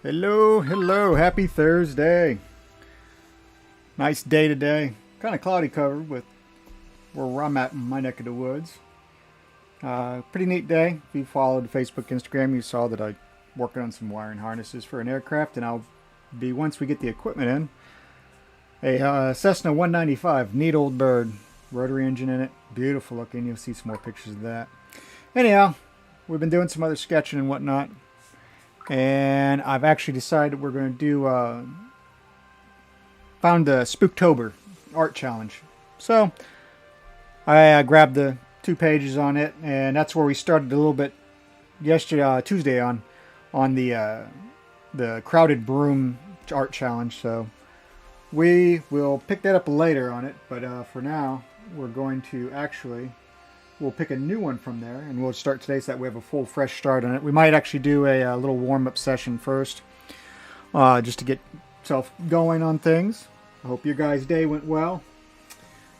Hello, hello, happy Thursday. Nice day today. Kind of cloudy cover with where I'm at in my neck of the woods. Pretty neat day. If you followed Facebook, Instagram, you saw that I working on some wiring harnesses for an aircraft, and I'll be, once we get the equipment in, a Cessna 195, neat old bird, rotary engine in it, beautiful looking. You'll see some more pictures of that. Anyhow, we've been doing some other sketching and whatnot, and I've actually decided we're going to do found the Spooktober art challenge. So I grabbed the 2 pages on it, and that's where we started a little bit yesterday, Tuesday on the crowded broom art challenge. So we will pick that up later on it, but for now we're going to actually we'll pick a new one from there, and we'll start today so that we have a full fresh start on it. We might actually do a little warm-up session first, just to get self going on things. I hope your guys' day went well.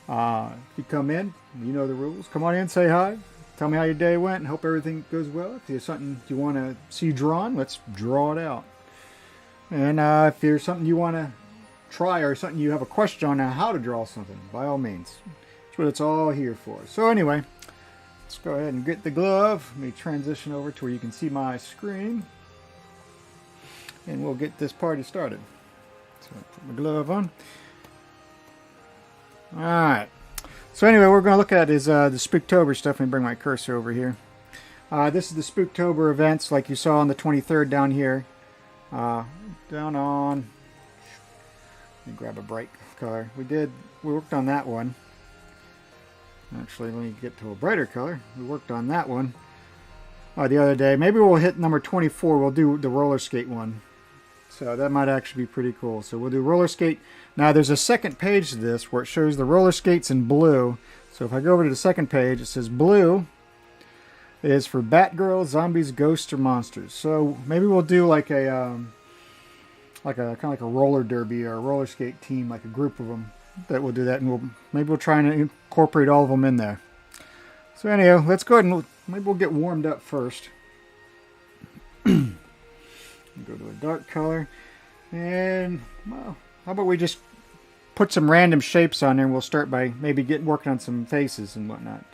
If you come in, you know the rules. Come on in, say hi, tell me how your day went, and hope everything goes well. If there's something you want to see drawn, let's draw it out. And if there's something you want to try or something you have a question on how to draw something, by all means. That's what it's all here for. So anyway, let's go ahead and get the glove. Let me transition over to where you can see my screen, and we'll get this party started. So I'll put my glove on. Alright. So anyway, what we're going to look at is the Spooktober stuff. Let me bring my cursor over here. This is the Spooktober events like you saw on the 23rd down here. Down on... Let me grab a bright color. We worked on that one. Actually, let me get to a brighter color. We worked on that one the other day. Maybe we'll hit number 24. We'll do the roller skate one. So that might actually be pretty cool. So we'll do roller skate. Now there's a second page to this where it shows the roller skates in blue. So if I go over to the second page, it says blue is for Batgirl, zombies, ghosts, or monsters. So maybe we'll do like a kind of like a roller derby or a roller skate team, like a group of them that will do that, and maybe we'll try and incorporate all of them in there. So anyhow, let's go ahead and maybe we'll get warmed up first. Go to a dark color, and well, how about we just put some random shapes on there, and we'll start by maybe working on some faces and whatnot.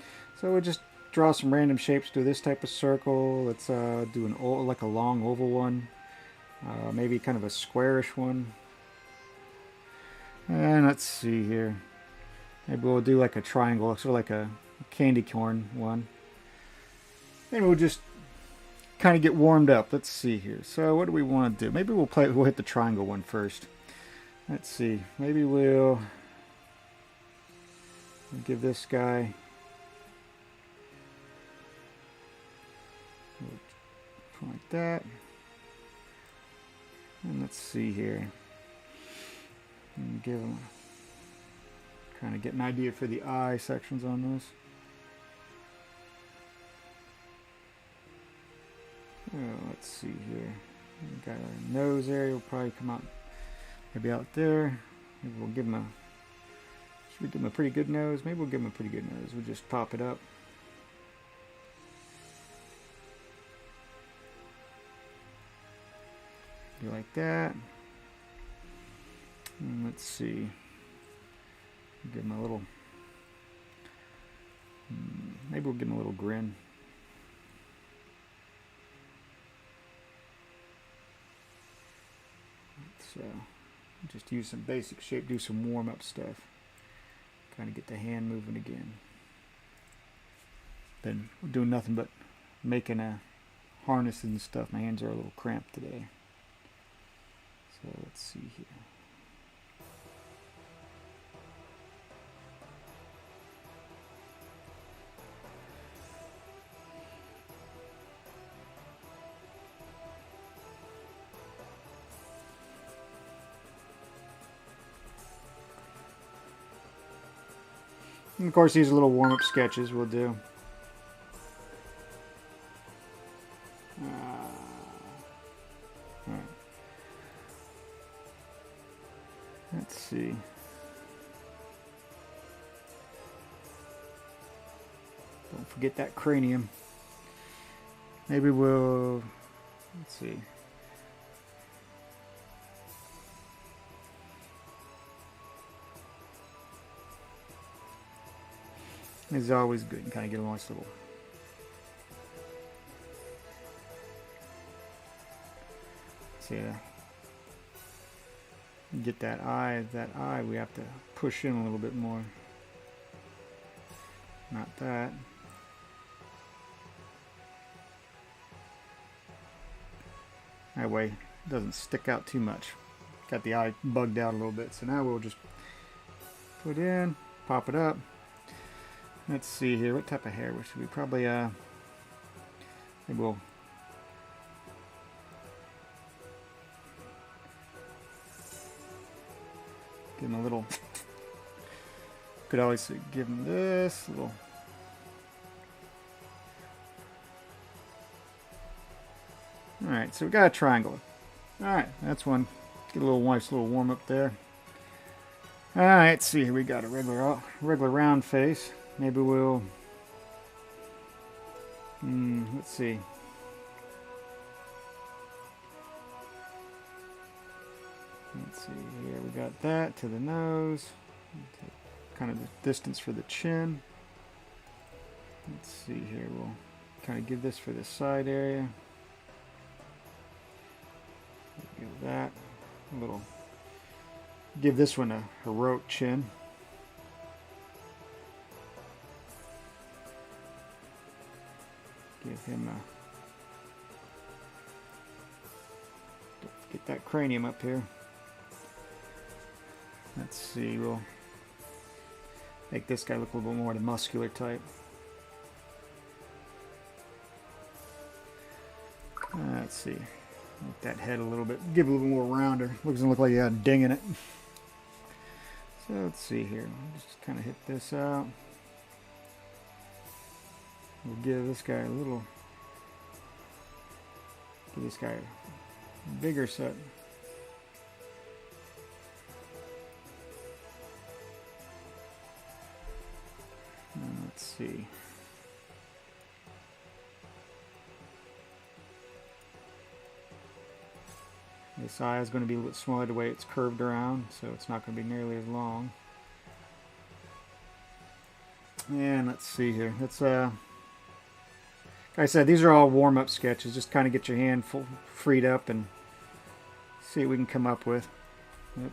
So we'll just draw some random shapes. Do this type of circle. Let's do like a long oval one, maybe kind of a squarish one. And let's see here. Maybe we'll do like a triangle, sort of like a candy corn one. And we'll just kind of get warmed up. Let's see here. So what do we want to do? Maybe we'll hit the triangle one first. Let's see. Maybe we'll give this guy like that. And let's see here. And give him kind of get an idea for the eye sections on this. Oh, let's see here. We got our nose area. Will probably come out maybe out there. Maybe we'll give him a. Should we give him a pretty good nose? Maybe we'll give him a pretty good nose. We'll just pop it up. Do like that. And let's see. Give him a little. Maybe we'll give him a little grin. So just use some basic shape, do some warm-up stuff. Kind of get the hand moving again. Then we're doing nothing but making a harness and stuff. My hands are a little cramped today. So let's see here. And of course, these are little warm-up sketches we'll do. Right. Let's see. Don't forget that cranium. Maybe we'll, let's see. It's always good and kind of get a nice little. See, get that eye. That eye we have to push in a little bit more. Not that. That way it doesn't stick out too much. Got the eye bugged out a little bit. So now we'll just put in, pop it up. Let's see here. What type of hair should we probably maybe we'll give him a little. Could always give him this little. Alright, so we got a triangle. Alright, that's one. Get a little nice little warm up there. Alright, let's see here. We got a regular round face. Maybe we'll. Let's see. Let's see here. We got that to the nose. Kind of the distance for the chin. Let's see here. We'll kind of give this for the side area. Give that a little. Give this one a heroic chin. Give him a. Get that cranium up here. Let's see. We'll make this guy look a little bit more the muscular type. Let's see. Make that head a little bit, give it a little more rounder. Doesn't look like you had a ding in it. So let's see here. Just kind of hit this out. We'll give this guy a little. Give this guy a bigger set. And let's see. This eye is going to be a little smaller the way it's curved around, so it's not going to be nearly as long. And let's see here. Let's like I said, these are all warm-up sketches. Just kind of get your hand freed up and see what we can come up with. Yep.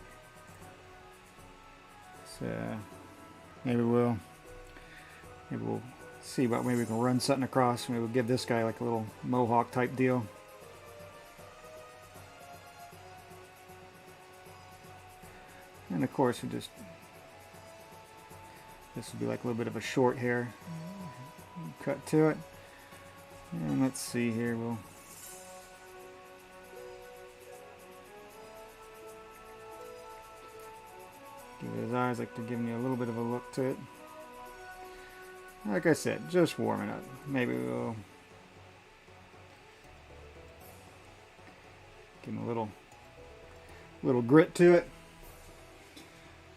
So maybe we'll see about maybe we can run something across. Maybe we'll give this guy like a little mohawk type deal. And of course, this will be like a little bit of a short hair cut to it. And let's see here, we'll give his eyes like they're giving you a little bit of a look to it. Like I said, just warming up. Maybe we'll give him a little grit to it.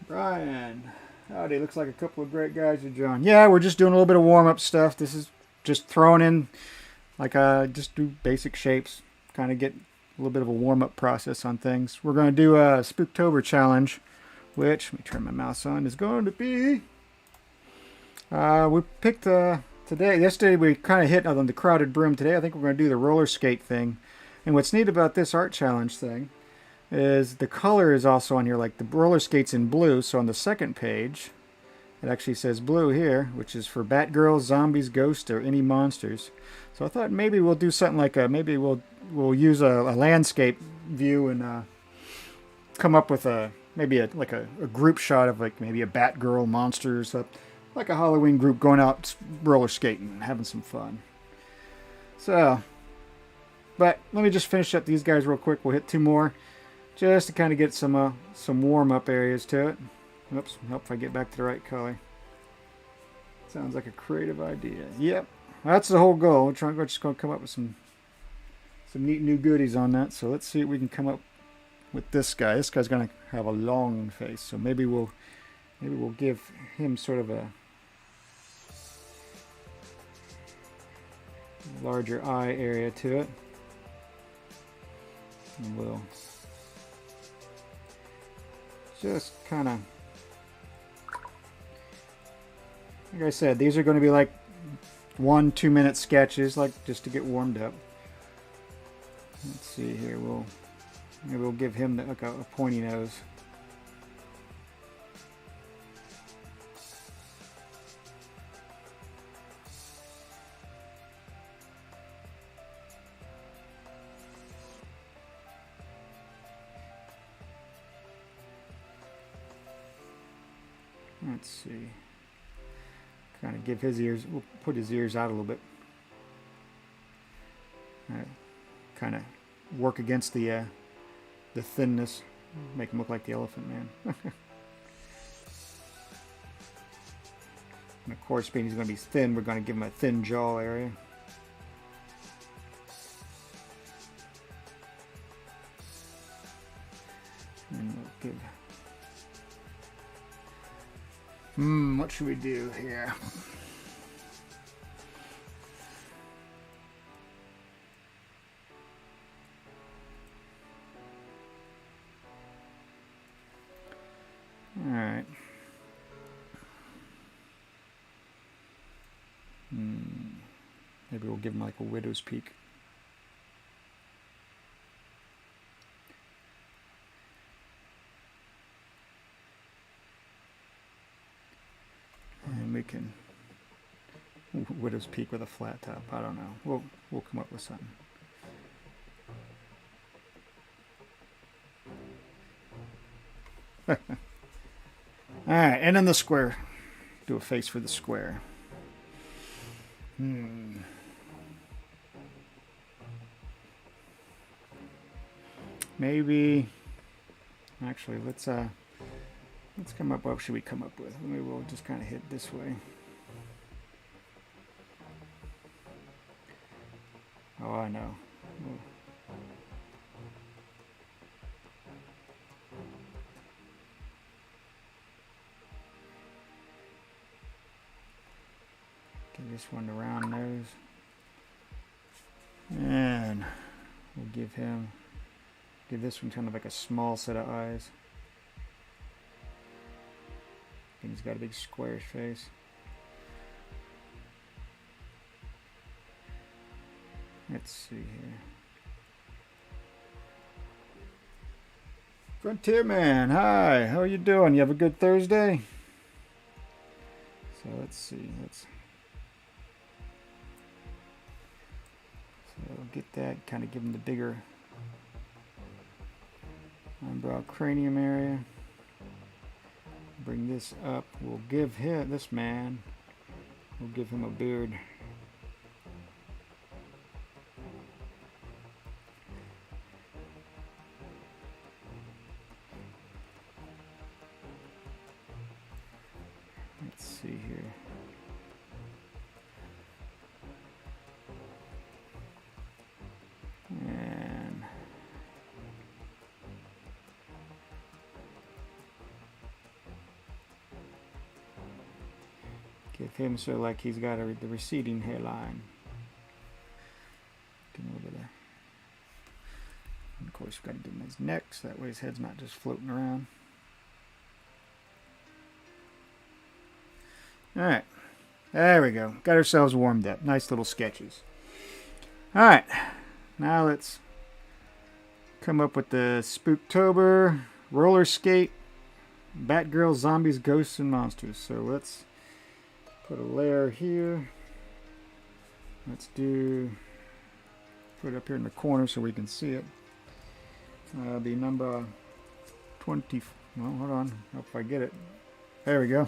Brian, howdy, looks like a couple of great guys are joining. Yeah, we're just doing a little bit of warm-up stuff. This is just throwing in, like just do basic shapes, kind of get a little bit of a warm-up process on things. We're going to do a Spooktober challenge, which, let me turn my mouse on, is going to be, we picked yesterday we kind of hit on the crowded broom. Today I think we're going to do the roller skate thing. And what's neat about this art challenge thing is the color is also on here, like the roller skates in blue. So on the second page, it actually says blue here, which is for Batgirls, zombies, ghosts, or any monsters. So I thought maybe we'll do something like maybe we'll use a landscape view and come up with maybe a group shot of like maybe a Batgirl, monsters, like a Halloween group going out roller skating and having some fun. So, but let me just finish up these guys real quick. We'll hit two more, just to kind of get some warm-up areas to it. Oops, hope if I get back to the right color. Sounds like a creative idea. Yep, that's the whole goal. We're just going to come up with some neat new goodies on that. So let's see if we can come up with this guy. This guy's going to have a long face, so maybe we'll give him sort of a larger eye area to it. And we'll just kind of, like I said, these are going to be like 1-2 minute sketches, like just to get warmed up. Let's see here. Maybe we'll give him like a pointy nose. Let's see. Kind of give his ears. We'll put his ears out a little bit. Kind of work against the thinness, make him look like the Elephant Man. And of course, being he's going to be thin, we're going to give him a thin jaw area. And we'll give. What should we do here? All right. Maybe we'll give him like a widow's peak. And we can widow's peak with a flat top. I don't know. We'll come up with something. All right, and then the square. Do a face for the square. Maybe. Actually, let's come up. What should we come up with? Maybe we'll just kind of hit this way. Oh, I know. Give this one the round nose. And we'll give this one kind of like a small set of eyes. And he's got a big squarish face. Let's see here. Frontier Man, hi, how are you doing? You have a good Thursday? So let's see. So get that, kind of give him the bigger eyebrow cranium area. Bring this up. We'll give this man, we'll give him a beard. Let's see here. And give him so like he's got the receding hairline. Give him a little bit of, and of course, we've got to give him his neck so that way his head's not just floating around. All right, there we go. Got ourselves warmed up. Nice little sketches. All right, now let's come up with the Spooktober, roller skate, Batgirl, zombies, ghosts, and monsters. So let's put a layer here. Let's put it up here in the corner so we can see it. The number 20. Well, hold on. Hope I get it. There we go.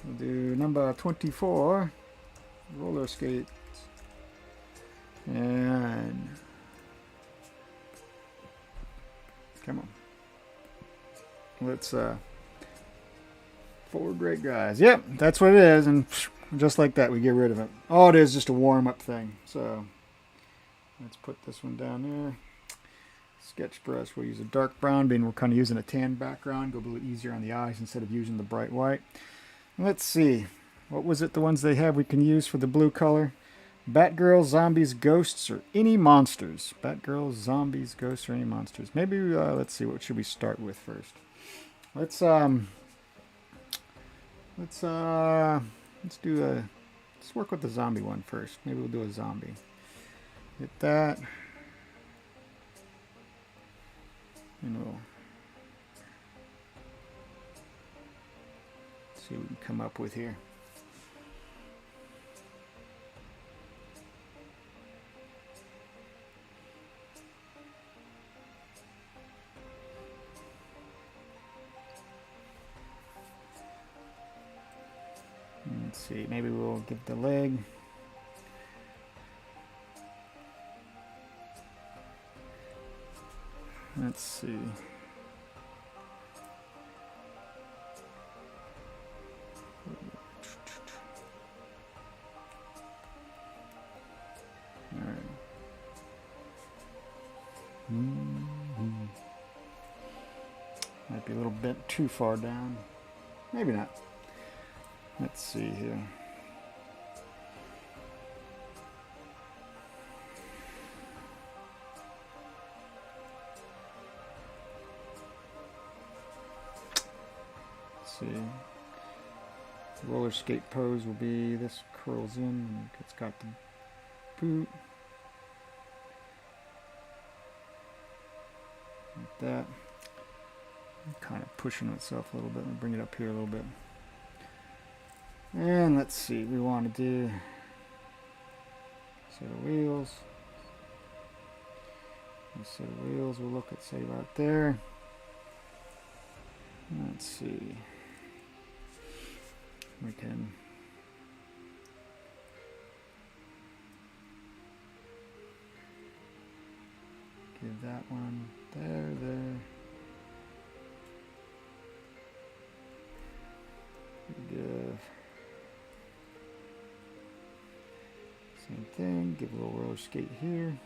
We'll do number 24, roller skates, and come on. Let's 4 great guys. Yep, that's what it is, and just like that, we get rid of it. All it is just a warm-up thing. So let's put this one down there. Sketch brush. We'll use a dark brown, being we're kind of using a tan background. Go a little easier on the eyes instead of using the bright white. Let's see. What was it, the ones they have we can use for the blue color? Batgirl, zombies, ghosts, or any monsters. Batgirl, zombies, ghosts, or any monsters. Maybe, let's see, what should we start with first? Let's let's work with the zombie one first. Maybe we'll do a zombie. Hit that. And we'll see what we can come up with here. Let's see, maybe we'll give the leg. Let's see. All right. Might be a little bit too far down. Maybe not. Let's see here. Let's see. The roller skate pose will be this curls in. It's got the boot. Like that. Kind of pushing itself a little bit. Let me bring it up here a little bit. And let's see, we want to do a set of wheels. A set of wheels will look at, say, right there. Let's see. We can give that one there. Give same thing, give a little roller skate here.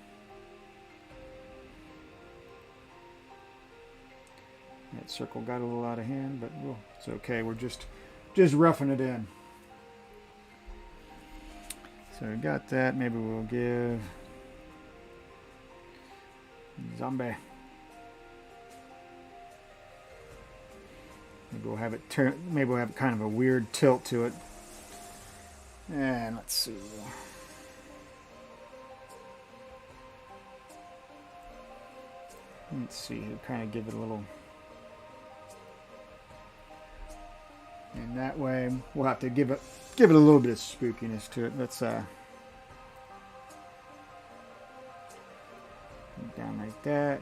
That circle got a little out of hand, but it's okay. We're just roughing it in. So we got that. Maybe we'll give zombie. Maybe we'll have it turn. Maybe we'll have kind of a weird tilt to it. And let's see. Let's see. Kind of give it a little. And that way, we'll have to give it a little bit of spookiness to it. Let's down like that.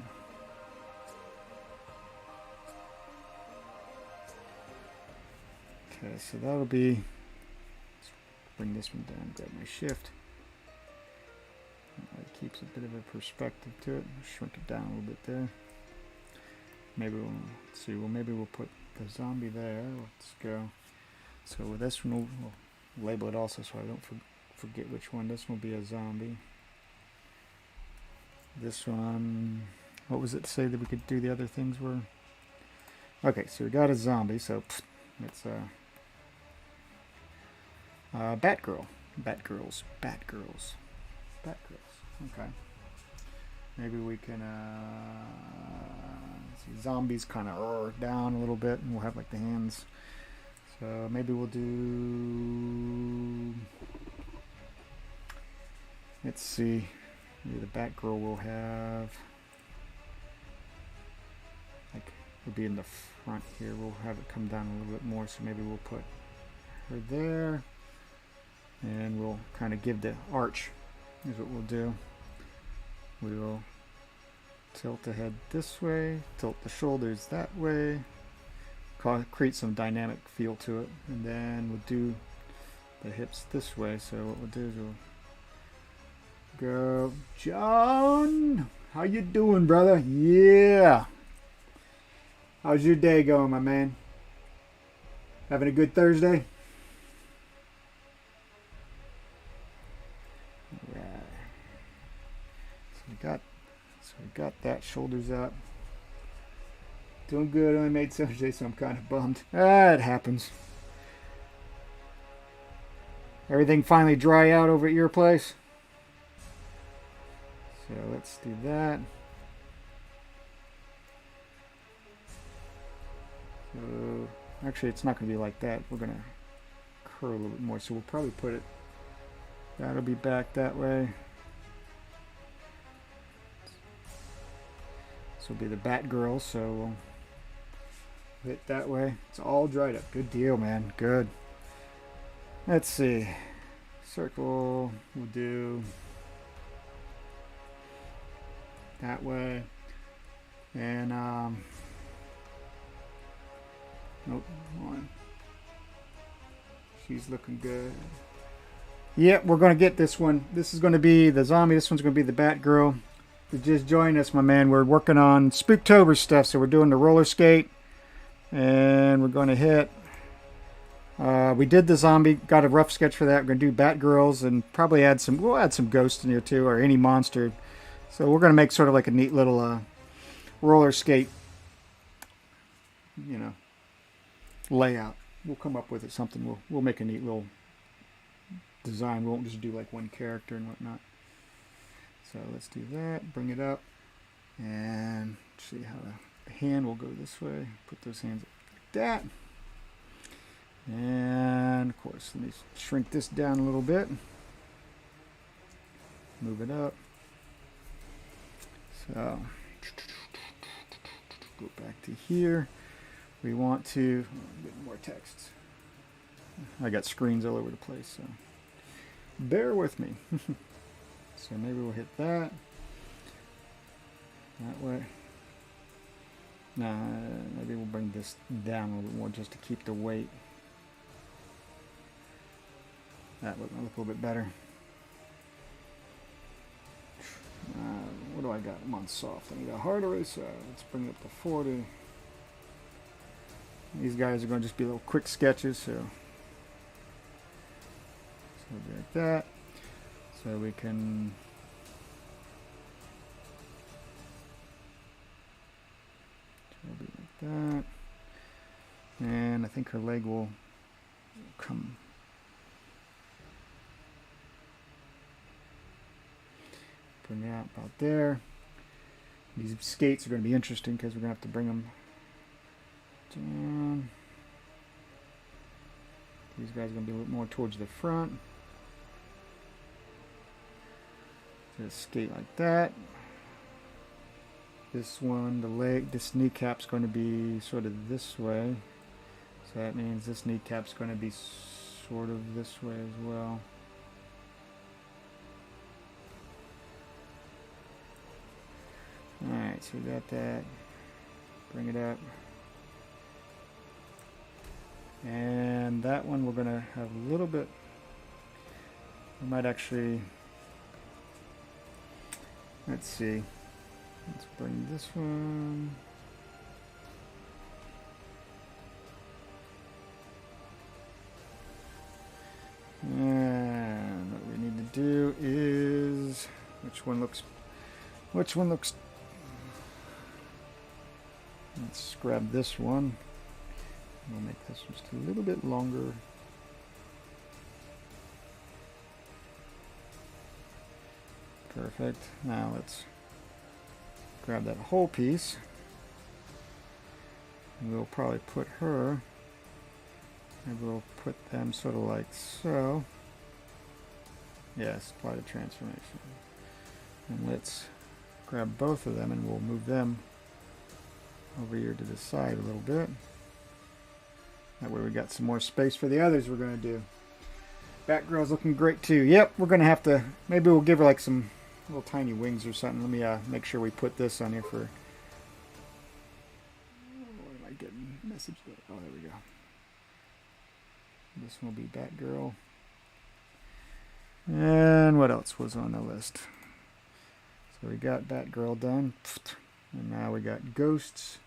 Okay, so that'll be. Let's bring this one down. Grab my shift. It keeps a bit of a perspective to it. Shrink it down a little bit there. Maybe we'll see. Well, maybe we'll put the zombie there. Let's go. So with this one, we'll label it also so I don't forget which one. This one will be a zombie. This one, what was it to say that we could do the other things were? Okay, so we got a zombie. So it's Batgirl. Batgirls. Okay. Maybe we can see zombies kind of down a little bit, and we'll have like the hands. So maybe we'll do. Let's see. Maybe the Batgirl will have. Like, it'll be in the front here. We'll have it come down a little bit more. So maybe we'll put her there, and we'll kind of give the arch. Is what we'll do. We will tilt the head this way, tilt the shoulders that way, create some dynamic feel to it, and then we'll do the hips this way. So what we'll do is we'll go, John, how you doing, brother? Yeah. How's your day going, my man? Having a good Thursday? We got that, shoulders up. Doing good. Only made Saturday, so I'm kind of bummed. It happens. Everything finally dry out over at your place? So let's do that. So actually, it's not going to be like that. We're going to her a little bit more. So we'll probably put it, that'll be back that way. This will be the Batgirl, so we'll hit that way. It's all dried up. Good deal, man. Good. Let's see. Circle, we'll do that way. And, nope, one. She's looking good. Yep, we're going to get this one. This is going to be the zombie. This one's going to be the Batgirl. To just join us, my man. We're working on Spooktober stuff, so we're doing the roller skate. And we're going to hit. We did the zombie, got a rough sketch for that. We're going to do Batgirls and probably add some, we'll add some ghosts in here too, or any monster. So we're going to make sort of like a neat little roller skate, you know, layout. We'll come up with it, something. We'll make a neat little design. We won't just do like one character and whatnot. So let's do that, bring it up, and see how the hand will go this way. Put those hands like that. And of course, let me shrink this down a little bit. Move it up. So, go back to here. We want to get more text. I got screens all over the place, so bear with me. So maybe we'll hit that. That way. Nah, maybe we'll bring this down a little bit more just to keep the weight. That would look a little bit better. What do I got? I'm on soft. I need a harder, so let's bring it up to 40. These guys are going to just be little quick sketches, so we'll do like that. So we can be like that. And I think her leg will come. Bring it out about there. These skates are going to be interesting because we're going to have to bring them down. These guys are going to be a little more towards the front. Just skate like that. This one, the leg, this kneecap's going to be sort of this way. So that means this kneecap's going to be sort of this way as well. Alright, so we got that. Bring it up. And that one we're going to have a little bit, we might actually, let's see. Let's bring this one. And what we need to do is, which one looks, let's grab this one. We'll make this just a little bit longer. Perfect. Now let's grab that whole piece. And we'll probably put her, and we'll put them sort of like so. Yes, apply the transformation. And let's grab both of them and we'll move them over here to the side a little bit. That way we got some more space for the others we're going to do. Batgirl's looking great too. Yep, we're going to have to, maybe we'll give her like some little tiny wings or something. Let me make sure we put this on here for, what am I getting? Message, oh there we go. This will be Batgirl. And what else was on the list? So we got Batgirl done. And now we got ghosts.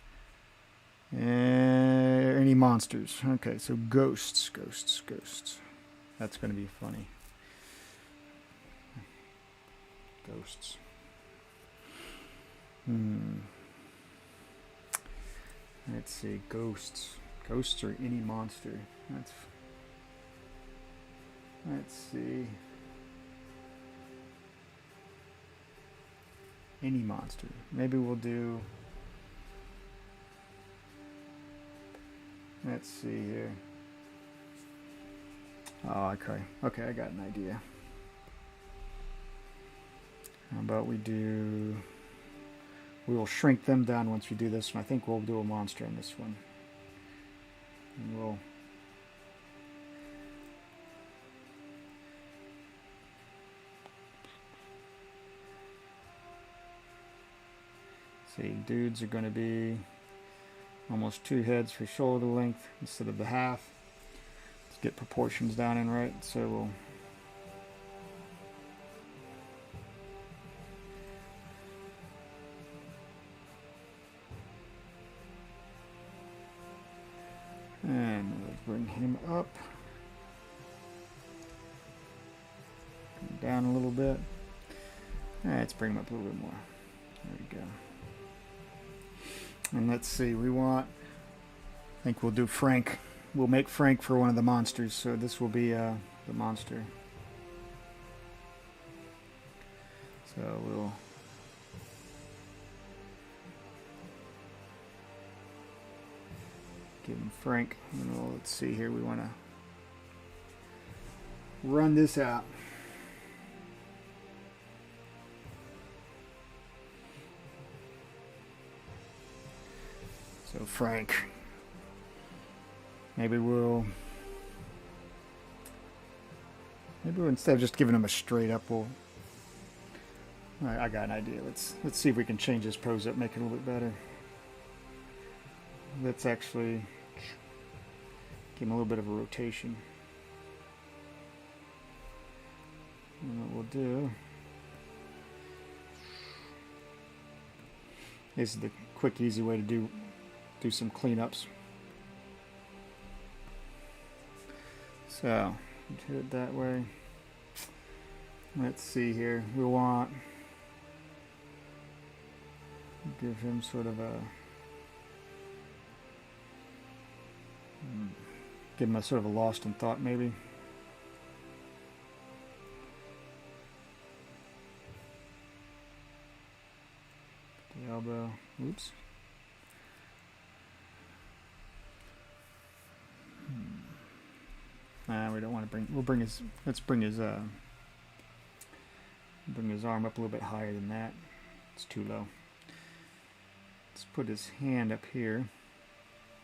And any monsters. Okay, so ghosts. That's going to be funny. Ghosts. Let's see, ghosts. Ghosts or any monster. Let's see. Any monster. Maybe we'll do, let's see here. Oh, okay. Okay, I got an idea. How about we will shrink them down once we do this one. I think we'll do a monster on this one. And we'll see, dudes are going to be almost 2 heads for shoulder length instead of the half. Let's get proportions down in right. So we'll and we'll bring him up, down a little bit. Let's bring him up a little bit more. There we go. And let's see, I think we'll do Frank. We'll make Frank for one of the monsters, so this will be the monster. So we'll give him Frank. And let's see here, we want to run this out. So Frank, maybe we'll instead of just giving him a straight up, I got an idea. Let's see if we can change his pose up, make it a little bit better. Let's actually give him a little bit of a rotation. And what we'll do, this is the quick, easy way to do some cleanups. So do it that way. Let's see here. We want give him sort of a sort of a lost in thought, maybe. The elbow. Oops. We don't want to bring. We'll bring his. Let's bring his arm up a little bit higher than that. It's too low. Let's put his hand up here.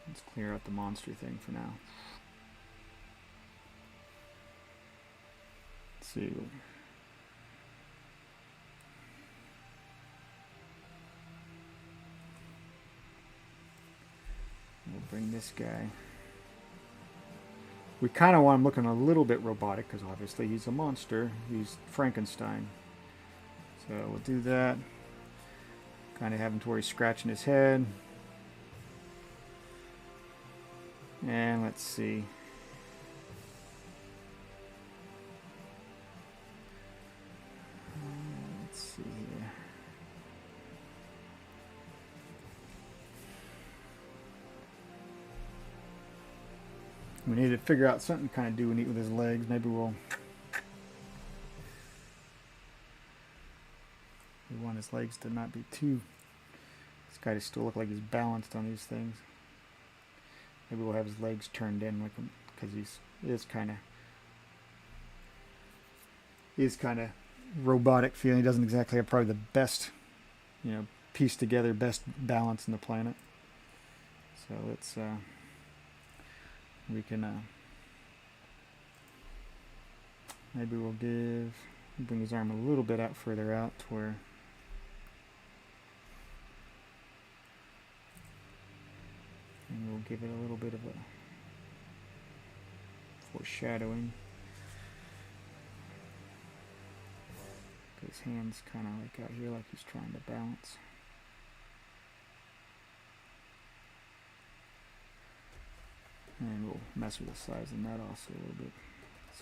Let's clear out the monster thing for now. Let's see. We'll bring this guy. We kind of want him looking a little bit robotic because obviously he's a monster. He's Frankenstein. So we'll do that. Kind of have him to where he's scratching his head. And let's see. Let's see here. We need to figure out something kind of do neat with his legs. Maybe we want his legs to not be too. This guy to still look like he's balanced on these things. Maybe we'll have his legs turned in like him because he is kind of robotic feeling. He doesn't exactly have probably the best, pieced together best balance in the planet. So let's we can maybe we'll bring his arm a little bit out further out to where and we'll give it a little bit of a foreshadowing. His hand's kind of like out here like he's trying to balance. And we'll mess with the size of that also a little bit.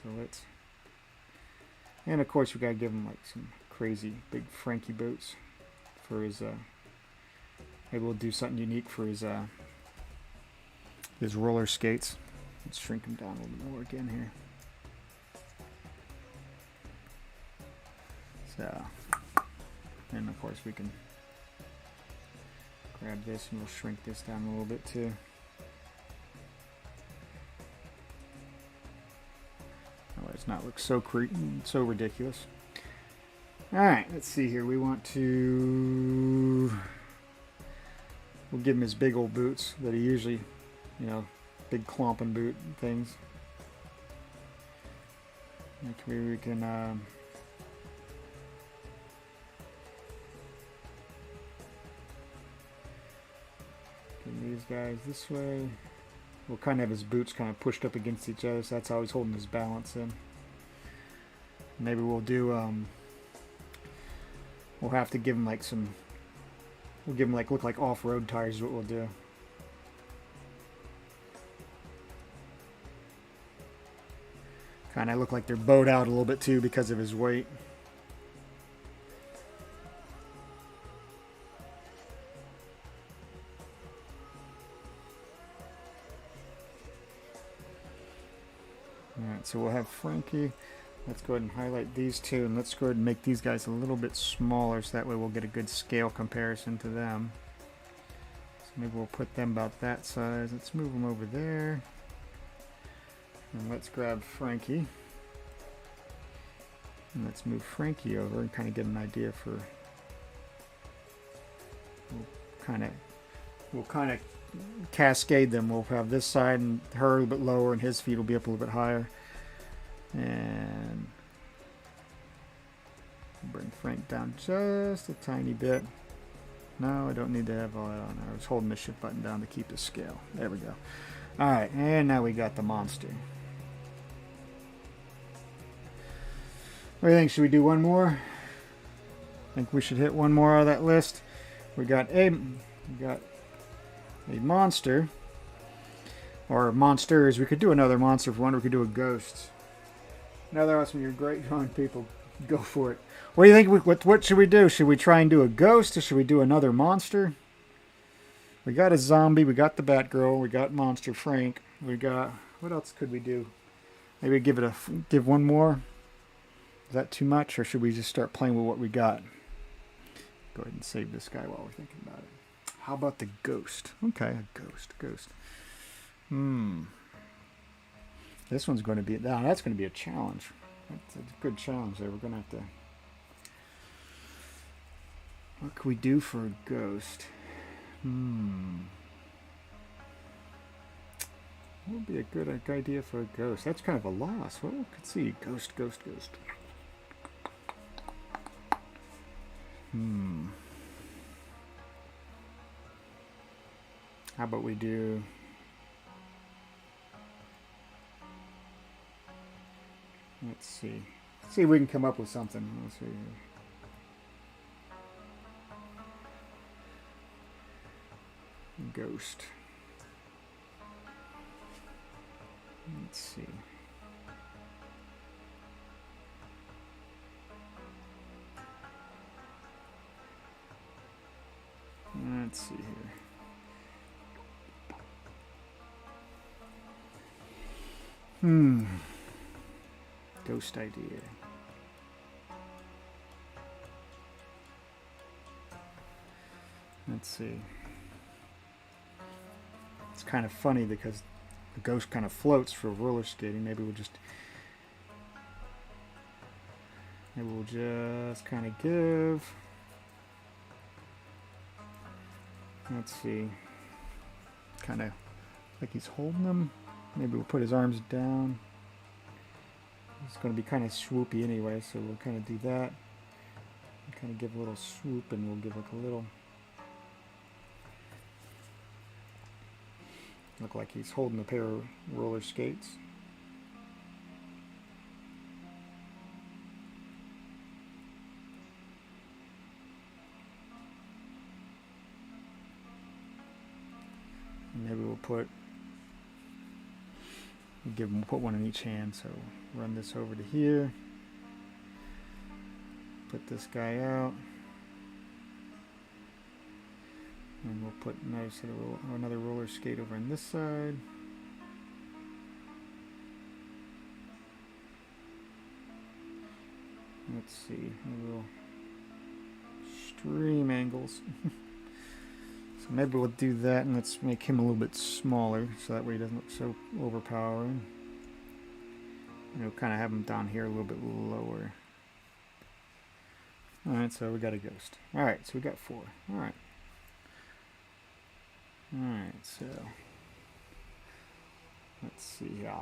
So and of course we gotta give him like some crazy big Frankie boots for his maybe we'll do something unique for his roller skates. Let's shrink him down a little bit more again here. So, and of course we can grab this and we'll shrink this down a little bit too. Let's not look so ridiculous. Alright, let's see here. We want to... We'll give him his big old boots that he usually, you know, big clomping boot things. Maybe we can... get these guys this way. We'll kind of have his boots kind of pushed up against each other, so that's how he's holding his balance in. Maybe we'll do, we'll have to give him like some, we'll give him like, look like off-road tires is what we'll do. Kind of look like they're bowed out a little bit too because of his weight. Alright, so we'll have Frankie. Let's go ahead and highlight these two, and let's go ahead and make these guys a little bit smaller so that way we'll get a good scale comparison to them. So maybe we'll put them about that size. Let's move them over there. And let's grab Frankie. And let's move Frankie over and kind of get an idea for... We'll kind of cascade them. We'll have this side and her a little bit lower, and his feet will be up a little bit higher. And bring Frank down just a tiny bit. No, I don't need to have all that on there. I was holding the shift button down to keep the scale. There we go. Alright, and now we got the monster. What do you think? Should we do one more? I think we should hit one more out of that list. We got a monster. Or monsters. We could do another monster if we wanted. We could do a ghost. Another awesome. You're great on people. Go for it. What do you think? What should we do? Should we try and do a ghost, or should we do another monster? We got a zombie. We got the Batgirl. We got Monster Frank. We got... What else could we do? Maybe give one more. Is that too much, or should we just start playing with what we got? Go ahead and save this guy while we're thinking about it. How about the ghost? Okay, a ghost. This one's going to be... Now, that's going to be a challenge. That's a good challenge there. We're going to have to... What can we do for a ghost? What would be a good idea for a ghost? That's kind of a loss. Well, we could see. Ghost. How about we do... Let's see. See if we can come up with something. Let's see. Ghost. Let's see. Let's see here. Ghost idea. Let's see. It's kind of funny because the ghost kind of floats for roller skating. Maybe we'll just kind of give... Let's see. Kind of like he's holding them. Maybe we'll put his arms down. It's going to be kind of swoopy anyway, so we'll kind of do that. We'll kind of give a little swoop, and we'll give like a little... Look like he's holding a pair of roller skates. And maybe we'll put one in each hand. So run this over to here. Put this guy out. And we'll put another roller skate over on this side. Let's see, we'll extreme angles. So maybe we'll do that, and let's make him a little bit smaller so that way he doesn't look so overpowering. We'll kind of have him down here a little bit lower. Alright, so we got a ghost. Alright, so we got 4. Alright. Alright, so let's see here.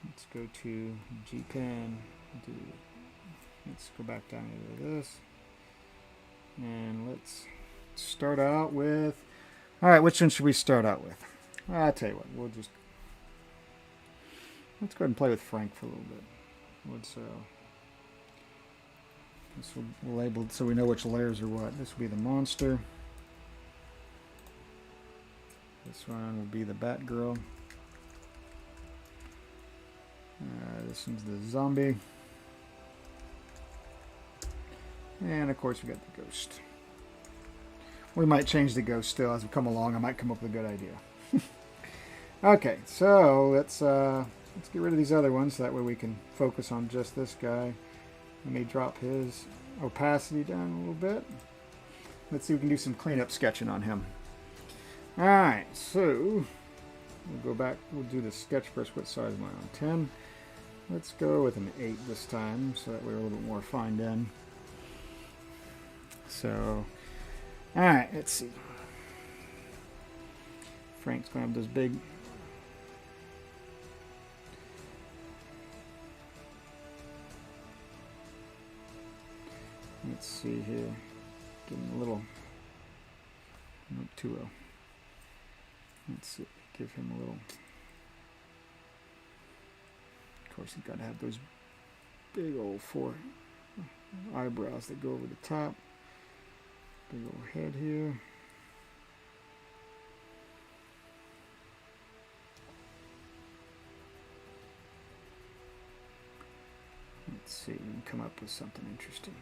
Let's go to GPen. Let's go back down into this. And let's start out with... Alright, which one should we start out with? I'll tell you what, let's go ahead and play with Frank for a little bit. This will be labeled so we know which layers are what. This will be the monster. This one will be the Batgirl. This one's the zombie. And of course we got the ghost. We might change the ghost still as we come along. I might come up with a good idea. Okay, so let's get rid of these other ones so that way we can focus on just this guy. Let me drop his opacity down a little bit. Let's see if we can do some cleanup sketching on him. Alright, so we'll go back, we'll do the sketch brush. What size am I on? 10. Let's go with an 8 this time so that we're a little bit more fined in. So, alright, let's see. Frank's going to have those big... Let's see here. Give him a little... Nope, too low. Let's see. Give him a little... Of course, he's got to have those big old 4 eyebrows that go over the top. Big old head here. Let's see, we can come up with something interesting.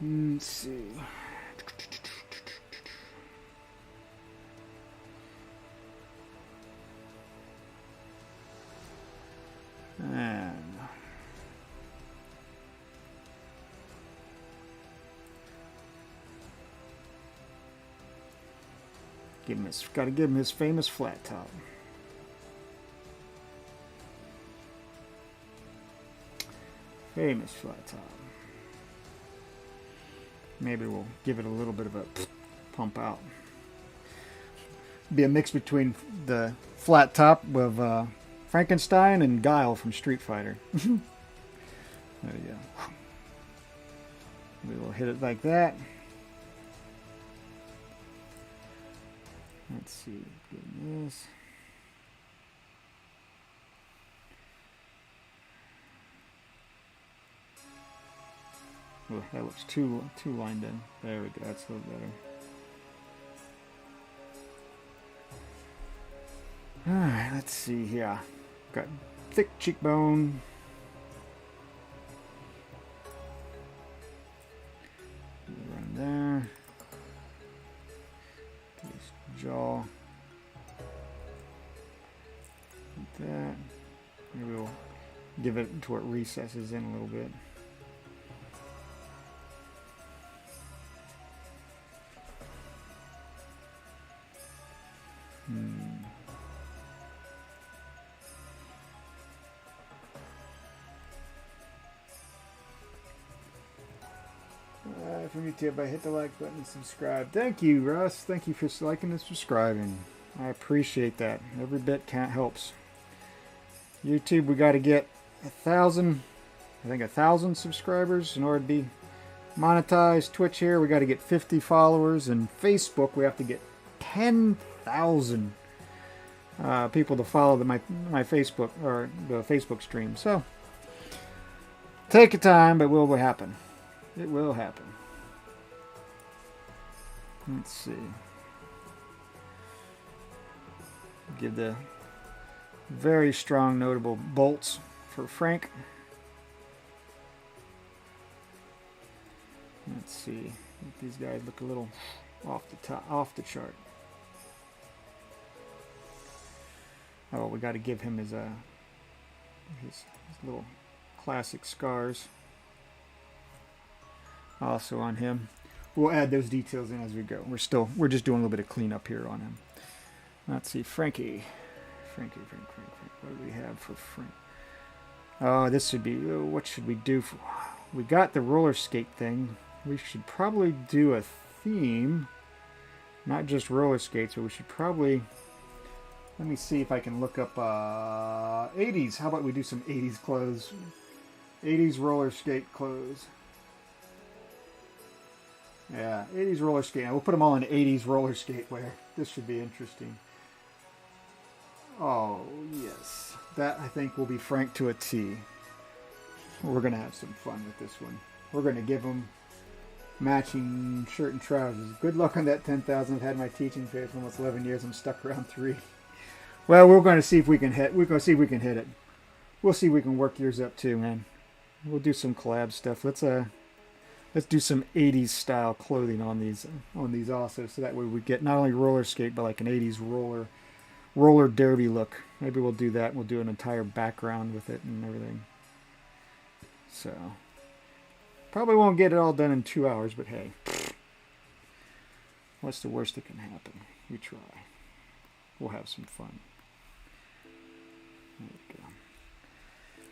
Let's see. And gotta give him his famous flat top. Famous flat top. Maybe we'll give it a little bit of a pump out. Be a mix between the flat top of Frankenstein and Guile from Street Fighter. There you go. We will hit it like that. Let's see. Getting this. Oh, that looks too lined in. There we go. That's a little better. Alright, let's see here. Got thick cheekbone. Run there. His jaw. Like that. Maybe we'll give it to where it recesses in a little bit. From YouTube, hit the like button and subscribe. Thank you, Russ. Thank you for liking and subscribing. I appreciate that. Every bit helps. YouTube, we got to get 1,000, I think 1,000 subscribers in order to be monetized. Twitch here, we got to get 50 followers, and Facebook, we have to get 10,000 people to follow my Facebook or the Facebook stream. So take your time, but it will happen. It will happen. Let's see. Give the very strong, notable bolts for Frank. Let's see. These guys look a little off the chart. Oh, we got to give him his little classic scars. Also on him. We'll add those details in as we go. We're just doing a little bit of cleanup here on him. Let's see, Frankie. Frankie. What do we have for Frank? Oh, this should be. Oh, what should we do? We got the roller skate thing. We should probably do a theme. Not just roller skates, but we should probably... Let me see if I can look up 80s. How about we do some 80s clothes? 80s roller skate clothes. Yeah, 80s roller skate. We'll put them all in 80s roller skate wear. This should be interesting. Oh, yes. That, I think, will be Frank to a T. We're going to have some fun with this one. We're going to give him matching shirt and trousers. Good luck on that 10,000. I've had my teaching phase for almost 11 years. I'm stuck around 3. Well, we're going to see if we can hit. We're going to see if we can hit it. We'll see if we can work yours up too, man. We'll do some collab stuff. Let's do some 80s style clothing on these also, so that way we get not only roller skate but like an 80s roller derby look. Maybe we'll do that. We'll do an entire background with it and everything. So probably won't get it all done in 2 hours, but hey, what's the worst that can happen? We try. We'll have some fun. There we go.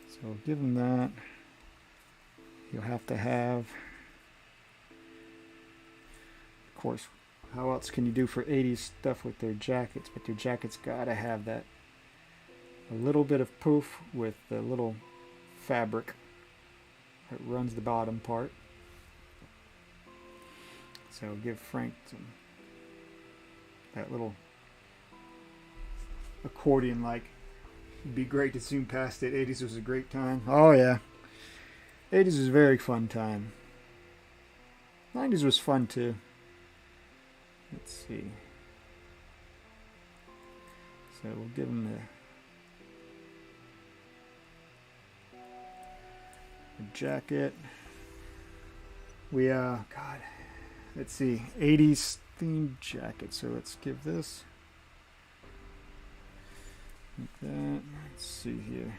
So we'll give him that. You'll have to have, of course, how else can you do for 80s stuff with their jackets? But their jackets gotta have that, a little bit of poof with the little fabric that runs the bottom part. So give Frank that little accordion like. It'd be great to zoom past it. 80s was a great time. Oh yeah. 80s was a very fun time. 90s was fun too. Let's see. So we'll give him the jacket. We God, let's see, 80s themed jacket. So let's give this like that. Let's see here.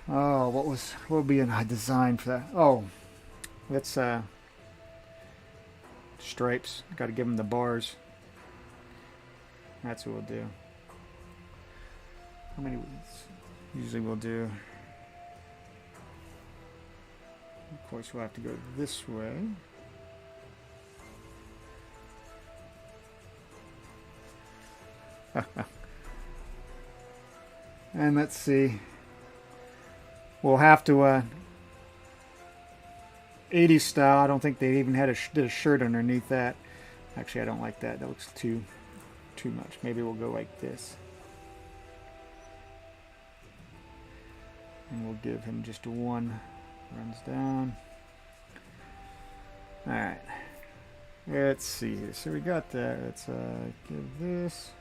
Oh, what would be a design for that? Oh, let's stripes. Got to give them the bars. That's what we'll do. How many? Usually we'll do. Of course, we'll have to go this way. And let's see. We'll have to 80s style. I don't think they even did a shirt underneath that. Actually, I don't like that. That looks too much. Maybe we'll go like this. And we'll give him just one. Runs down. All right. Let's see here. So we got that. Let's give this.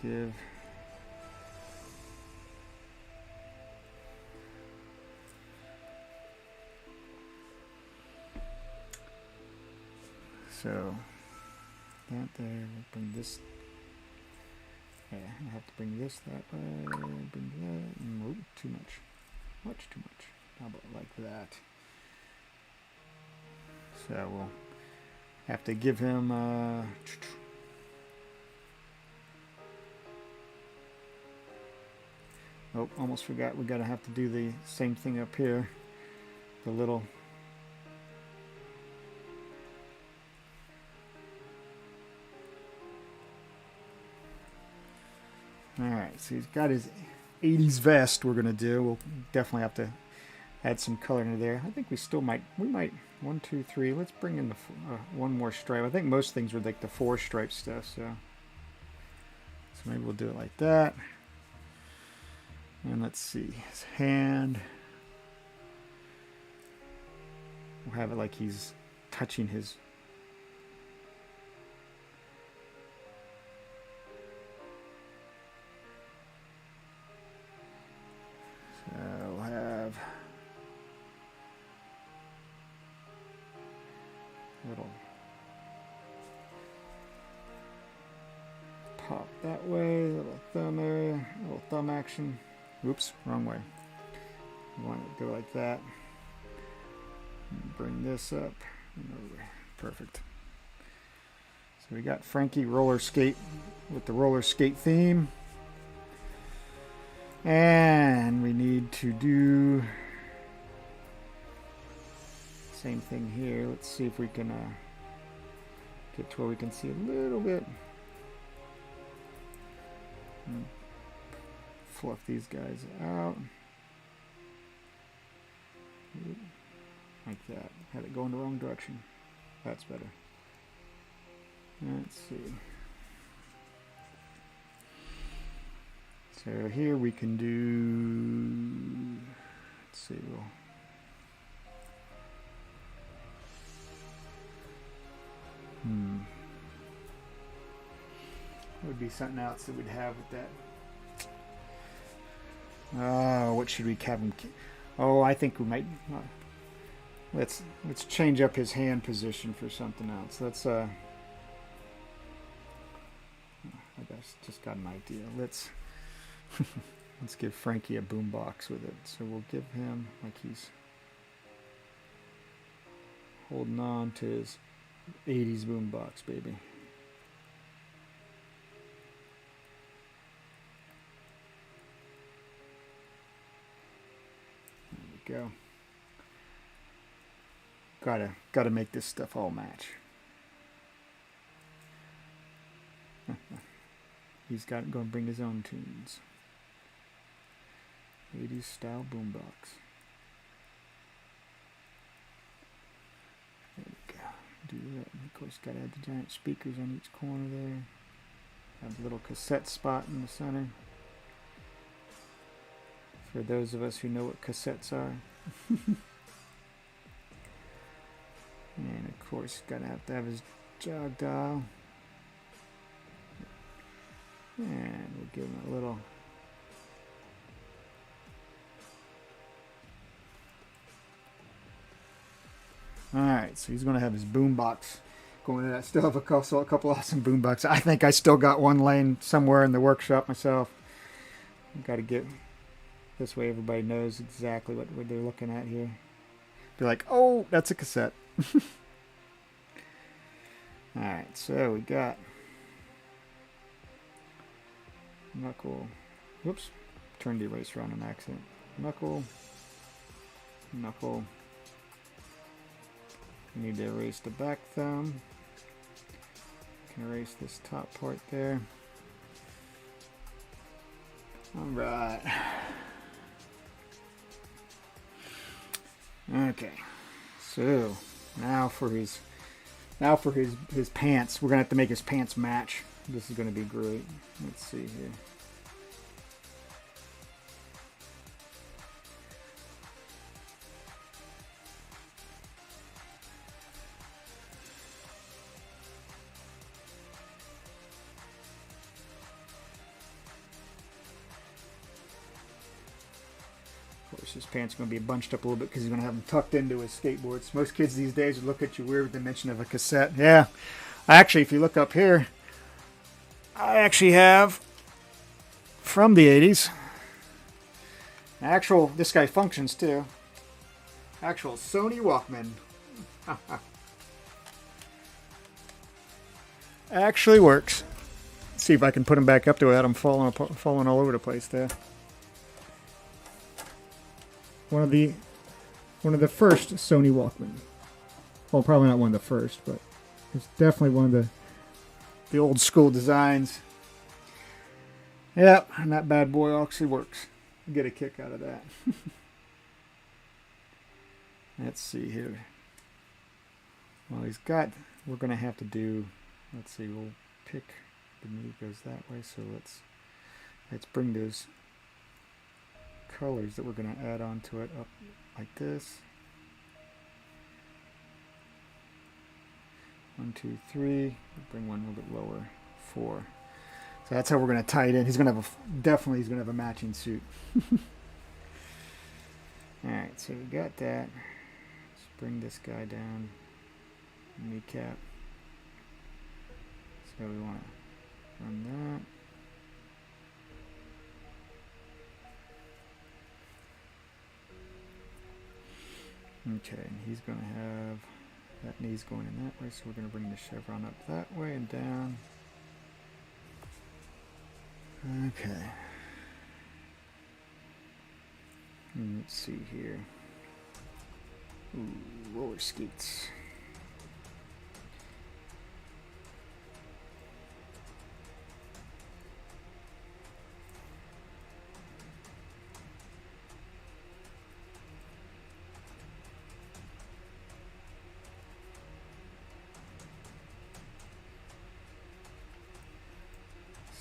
Give. So that there. We'll bring this. Yeah, I have to bring this that way. Bring that. Nope, too much. Much too much. How about like that? So we'll have to give him. Oh, almost forgot. We gotta have to do the same thing up here. The little. Alright, so he's got his 80s vest we're going to do. We'll definitely have to add some color into there. I think we might, 1, 2, 3. Let's bring in the one more stripe. I think most things were like the 4 stripe stuff, so maybe we'll do it like that. And let's see, his hand. We'll have it like he's touching his. We'll have a little pop that way, little thumb area, little thumb action. Oops, wrong way. We want it to go like that. Bring this up and over. Perfect. So we got Frankie roller skate with the roller skate theme. And we need to do same thing here. Let's see if we can get to where we can see a little bit. Fluff these guys out. Like that. Had it go in the wrong direction. That's better. Let's see. So here we can do, let's see, what would be something else that we'd have with that? What should we have him? Oh, I think we might. Let's change up his hand position for something else. Let's I just got an idea. Let's give Frankie a boombox with it. So we'll give him like he's holding on to his 80s boombox, baby. There we go. Gotta make this stuff all match. He's going to bring his own tunes. 80s style boombox. There we go. Do that. And of course, got to add the giant speakers on each corner there. Have a little cassette spot in the center. For those of us who know what cassettes are. And of course, got to have his jog dial. And we'll give him a little. Alright, so he's going to have his boombox going to that. Still have a couple awesome boomboxes. I think I still got one laying somewhere in the workshop myself. Got to get this way everybody knows exactly what they're looking at here. Be like, oh, that's a cassette. Alright, so we got Knuckle. Whoops. Turned the eraser on an accident. Knuckle. Knuckle. We need to erase the back thumb. Can erase this top part there. Alright. Okay. So now for his pants. We're gonna have to make his pants match. This is gonna be great. Let's see here. Of course, his pants are going to be bunched up a little bit because he's going to have them tucked into his skateboards. Most kids these days would look at you weird with the mention of a cassette. Yeah, actually, if you look up here, I actually have from the 80s. Actual, this guy functions too. Actual Sony Walkman. Actually works. Let's see if I can put him back up there without him falling all over the place there. One of the first Sony Walkman. Well, probably not one of the first, but it's definitely one of the old school designs. Yep, and that bad boy actually works. Get a kick out of that. Let's see here. Well, we're going to have to do, let's see, we'll pick the knee goes that way, so let's bring those colors that we're going to add onto it up like this. 1, 2, 3. Bring one a little bit lower. 4. So that's how we're going to tie it in. He's going to have he's going to have a matching suit. All right, so we got that. Let's bring this guy down. Kneecap. So we want to run that. Okay, and he's going to have that knee's going in that way, so we're going to bring the chevron up that way and down. Okay. And let's see here. Ooh, roller skates.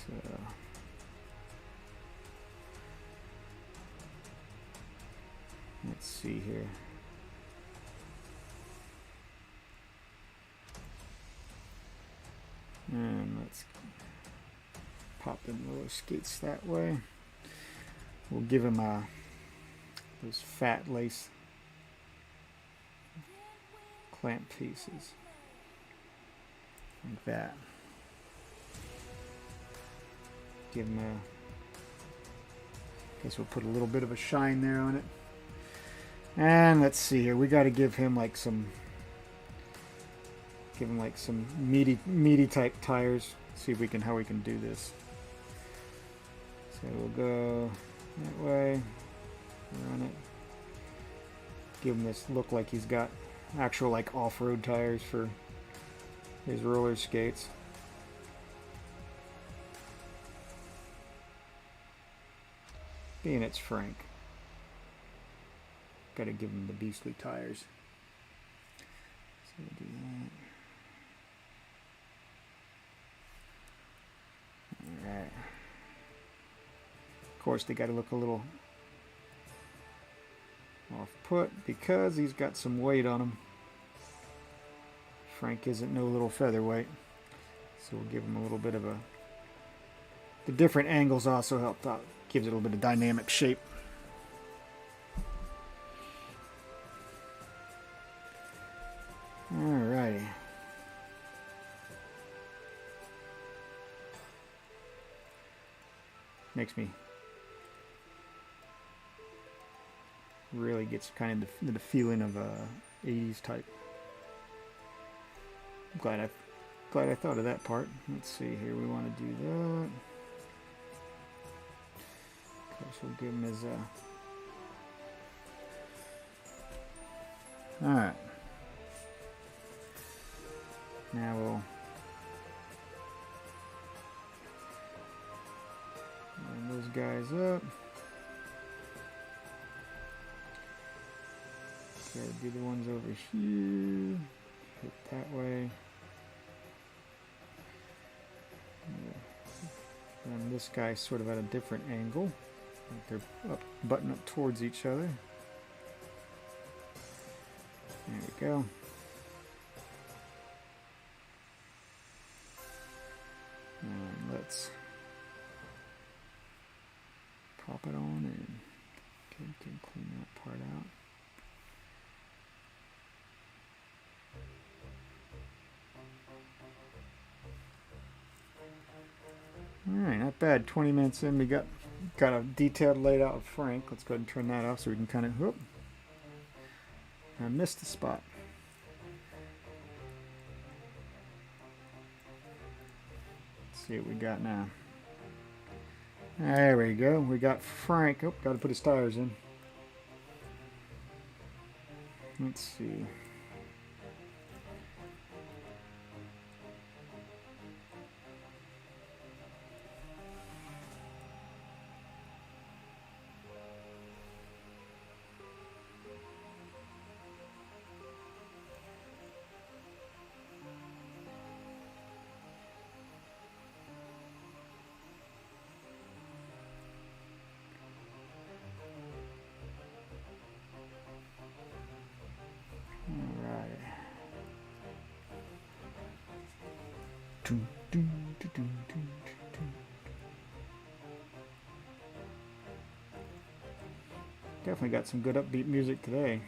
So let's see here. And let's pop them roller skates that way. We'll give him those fat lace clamp pieces like that. Give him a, guess we'll put a little bit of a shine there on it. And let's see here, we got to give him like some meaty type tires. See if we can, how we can do this. So we'll go that way, run it. Give him this look like he's got actual like off-road tires for his roller skates. Being it's Frank, got to give him the beastly tires. So we'll do that. Alright. Of course, they got to look a little off-put because he's got some weight on him. Frank isn't no little featherweight, so we'll give him a little bit of a... The different angles also help out, gives it a little bit of dynamic shape. Alrighty. Makes me really gets kind of the feeling of a 80s type. I'm glad I thought of that part. Let's see here. We want to do that. Of course, we'll give him his. All right. Now we'll line those guys up. Gotta do the ones over here. Hit that way. And this guy's sort of at a different angle. Like they're up, button up towards each other. There we go. And let's pop it on in. Okay, we can clean that part out. Alright, not bad. 20 minutes in, we got a detailed layout of Frank. Let's go ahead and turn that off so we can kind of, whoop. I missed the spot. Let's see what we got now. There we go. We got Frank. Oh, got to put his tires in. Let's see. Definitely got some good upbeat music today.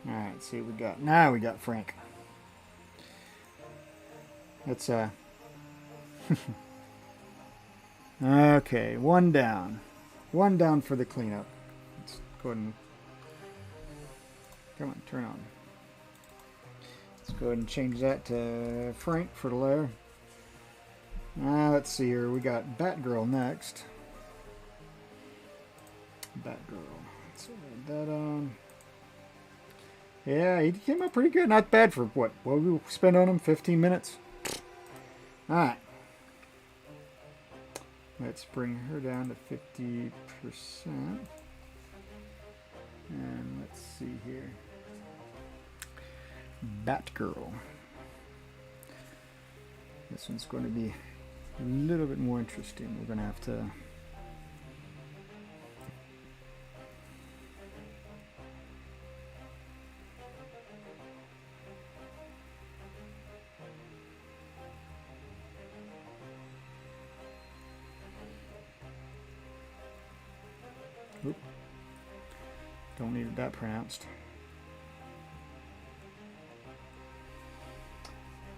Alright, let's see what we got. Now we got Frank. Let's okay, one down. One down for the cleanup. Let's go ahead and... Come on, turn on. Let's go ahead and change that to Frank for the layer. Let's see here. We got Batgirl next. Batgirl. Let's add that on. Yeah, he came out pretty good. Not bad for what we spent on him? 15 minutes. Alright. Let's bring her down to 50%. And let's see here. Batgirl. This one's going to be a little bit more interesting. We're going to have to... Oop. Don't need it that pronounced.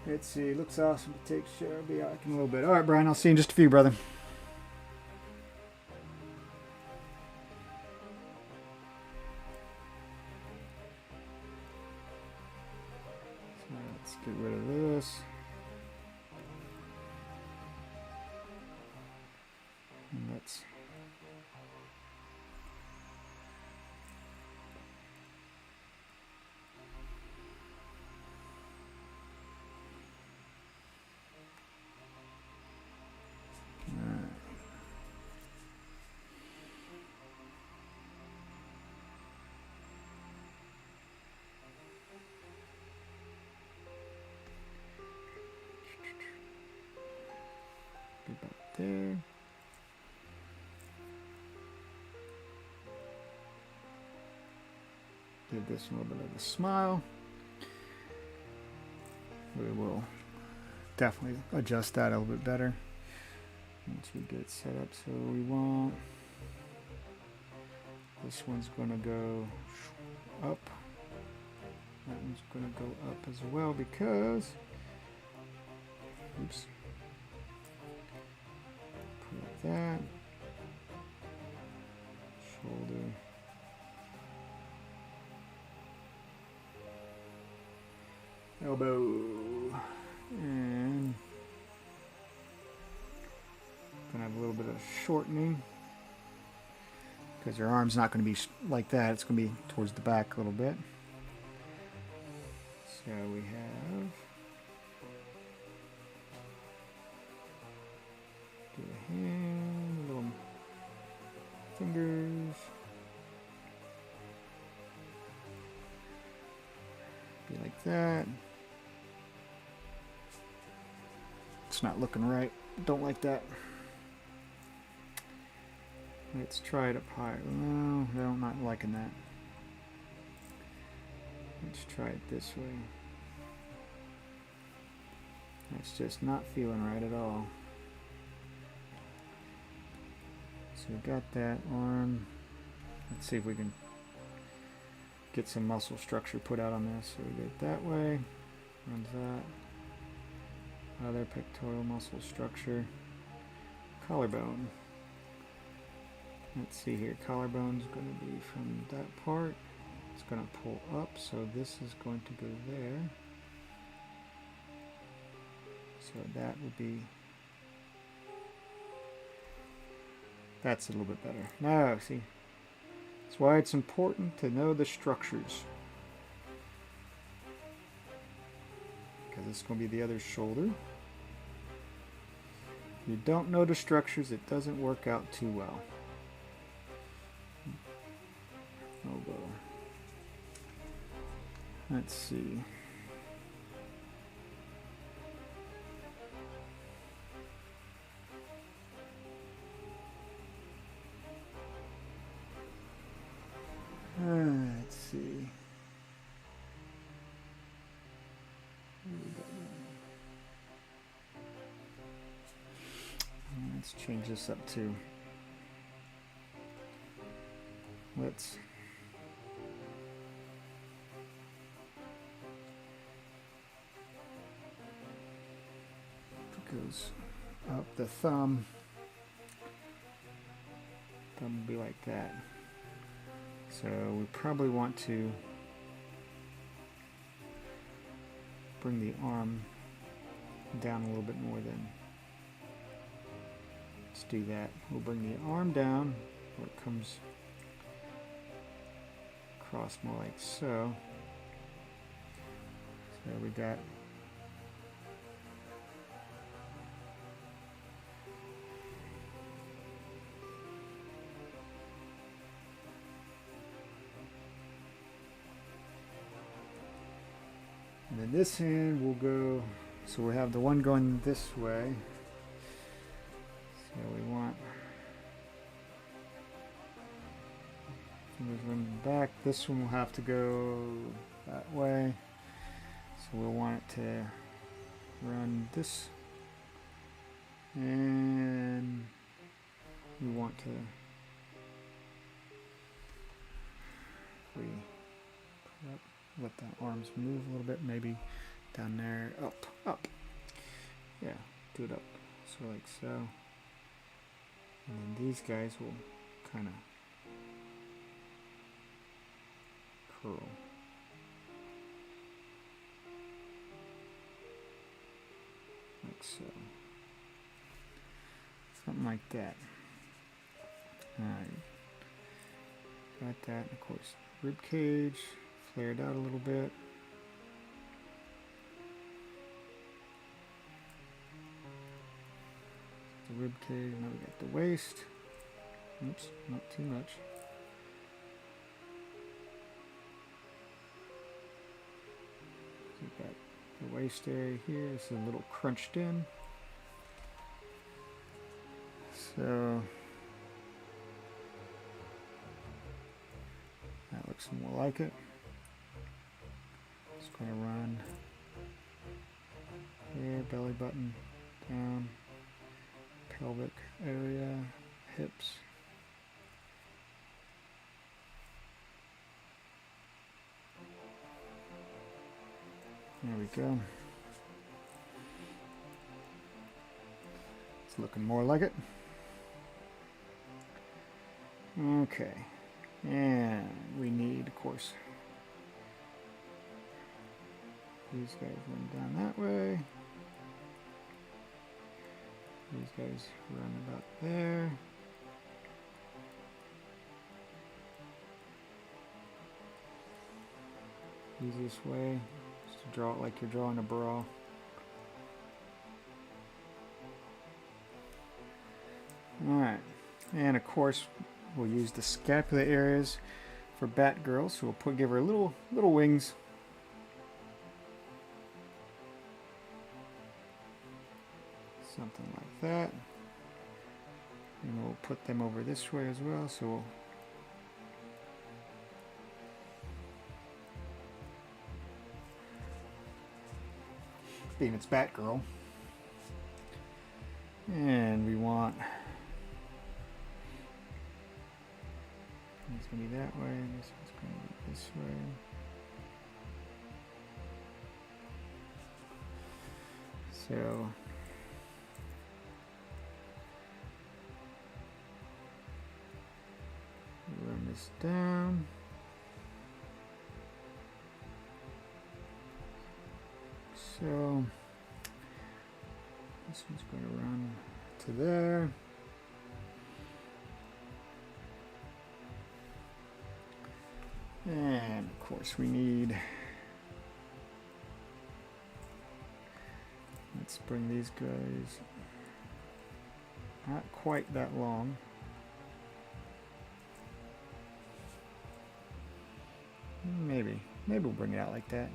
Let's see, looks awesome to take share. I'll be out in a little bit. Alright, Brian, I'll see you in just a few, brother. So let's get rid of this. And let's... about there. Give this a little bit of a smile. We will definitely adjust that a little bit better once we get it set up. So we want this one's going to go up. That one's going to go up as well because, oops, put that, shoulder, elbow, and gonna have a little bit of shortening because your arm's not going to be like that. It's going to be towards the back a little bit. So we have the hand, little fingers, be like that. It's not looking right. Don't like that. Let's try it up higher. No, I'm not liking that. Let's try it this way. That's just not feeling right at all. So we got that arm. Let's see if we can get some muscle structure put out on this. So we get it that way. Runs that. Other pectoral muscle structure. Collarbone. Let's see here. Collarbone's going to be from that part. It's going to pull up, so this is going to go there. So that would be... That's a little bit better. Now, see? That's why it's important to know the structures. Because it's going to be the other shoulder. If you don't know the structures, it doesn't work out too well. Elbow. Let's see. Let's see. Let's change this up too. Let's goes up the thumb, the probably like that. So we probably want to bring the arm down a little bit more then. Let's do that. We'll bring the arm down where it comes across more like so. So we got and then this hand will go, so we have the one going this way. So we want fingers running back. This one will have to go that way. So we'll want it to run this, and we want to let the arms move a little bit, maybe down there, up. Yeah, do it up, so like so. And then these guys will kind of curl. Like so. Something like that. Alright. Got that. Of course, rib cage flared out a little bit. The rib cage. Now we got the waist. Oops, not too much. So we got the waist area here. It's a little crunched in. So that looks more like it. Just going to run here, belly button down, pelvic area, hips. There we go. It's looking more like it. Okay, and we need, of course, these guys run down that way. These guys run about there. Easiest way is to draw it like you're drawing a bra. Alright, and of course we'll use the scapula areas for Batgirl, so we'll give her little wings. Something like that. And we'll put them over this way as well, so we'll being it's Batgirl. And we want it's going to be that way, and this one's going to be this way. So run this down. So this one's going to run to there. And of course we need, let's bring these guys not quite that long. Maybe we'll bring it out like that.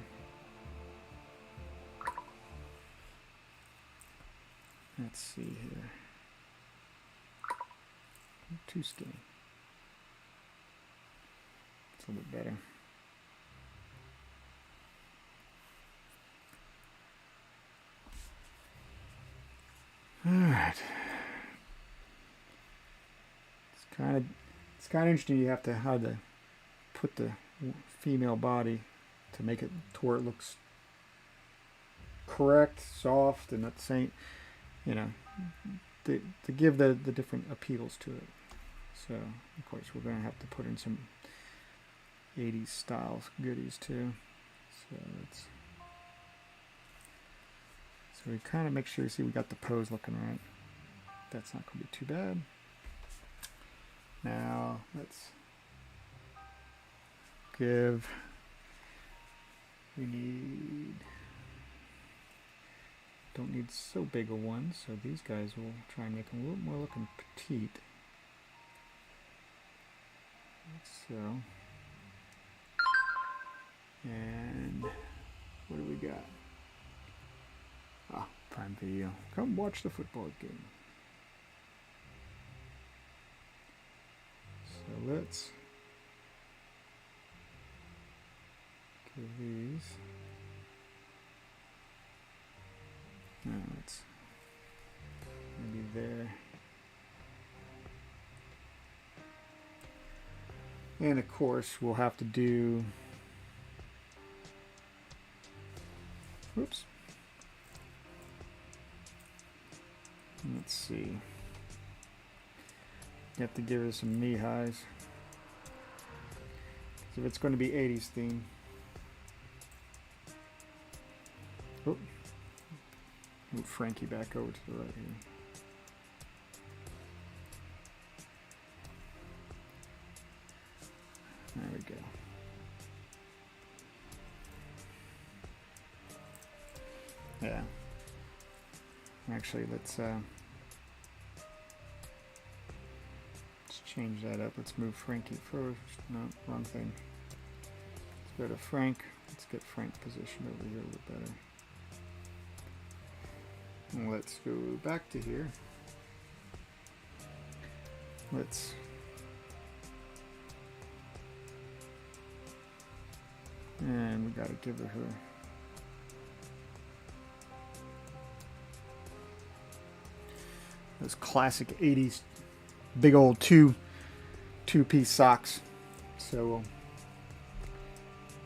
Let's see here. Too skinny. It's a little bit better. Alright. It's kind of interesting. You have to how to put the female body to make it to where it looks correct, soft, and at the same, you know, to give the different appeals to it. So, of course, we're going to have to put in some 80s style goodies too. So we kind of make sure, see, we got the pose looking right. That's not going to be too bad. Now, let's give, don't need so big a one, so these guys will try and make them a little more looking petite. So, and what do we got? Ah, Prime Video. Come watch the football game. So let's give these. No, it's maybe there. And of course, we'll have to do. Whoops. Let's see. You have to give her some knee highs. If it's going to be 80s theme. Oh. Move Frankie back over to the right here. There we go. Yeah. Actually, let's change that up. Let's move Frankie first. No, wrong thing. Let's go to Frank. Let's get Frank positioned over here a little better. And let's go back to here. Let's and we gotta give her those classic 80s big old two-piece socks. So we'll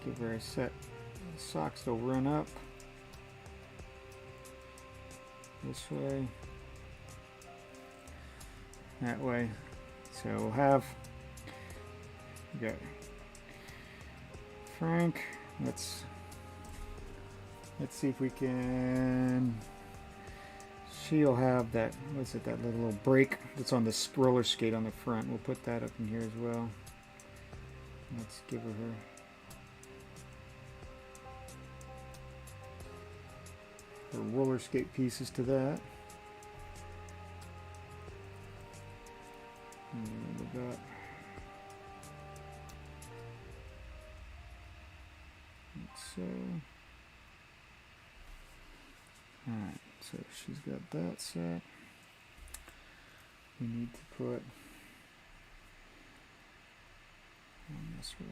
give her a set of socks. They'll run up this way, that way. So we'll have, we got Frank. Let's see if we can. She'll have that. What's it? That little brake that's on the roller skate on the front. We'll put that up in here as well. Let's give her her roller skate pieces to that. And we got. So, alright, so she's got that set. We need to put on this way.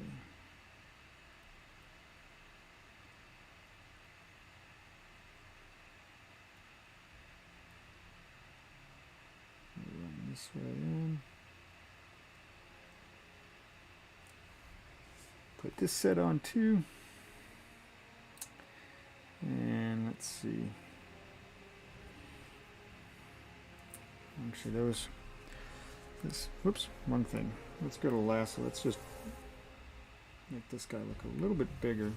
Run this way in. Put this set on too. And let's see. Actually, whoops, one thing. Let's go to lasso. Let's just make this guy look a little bit bigger.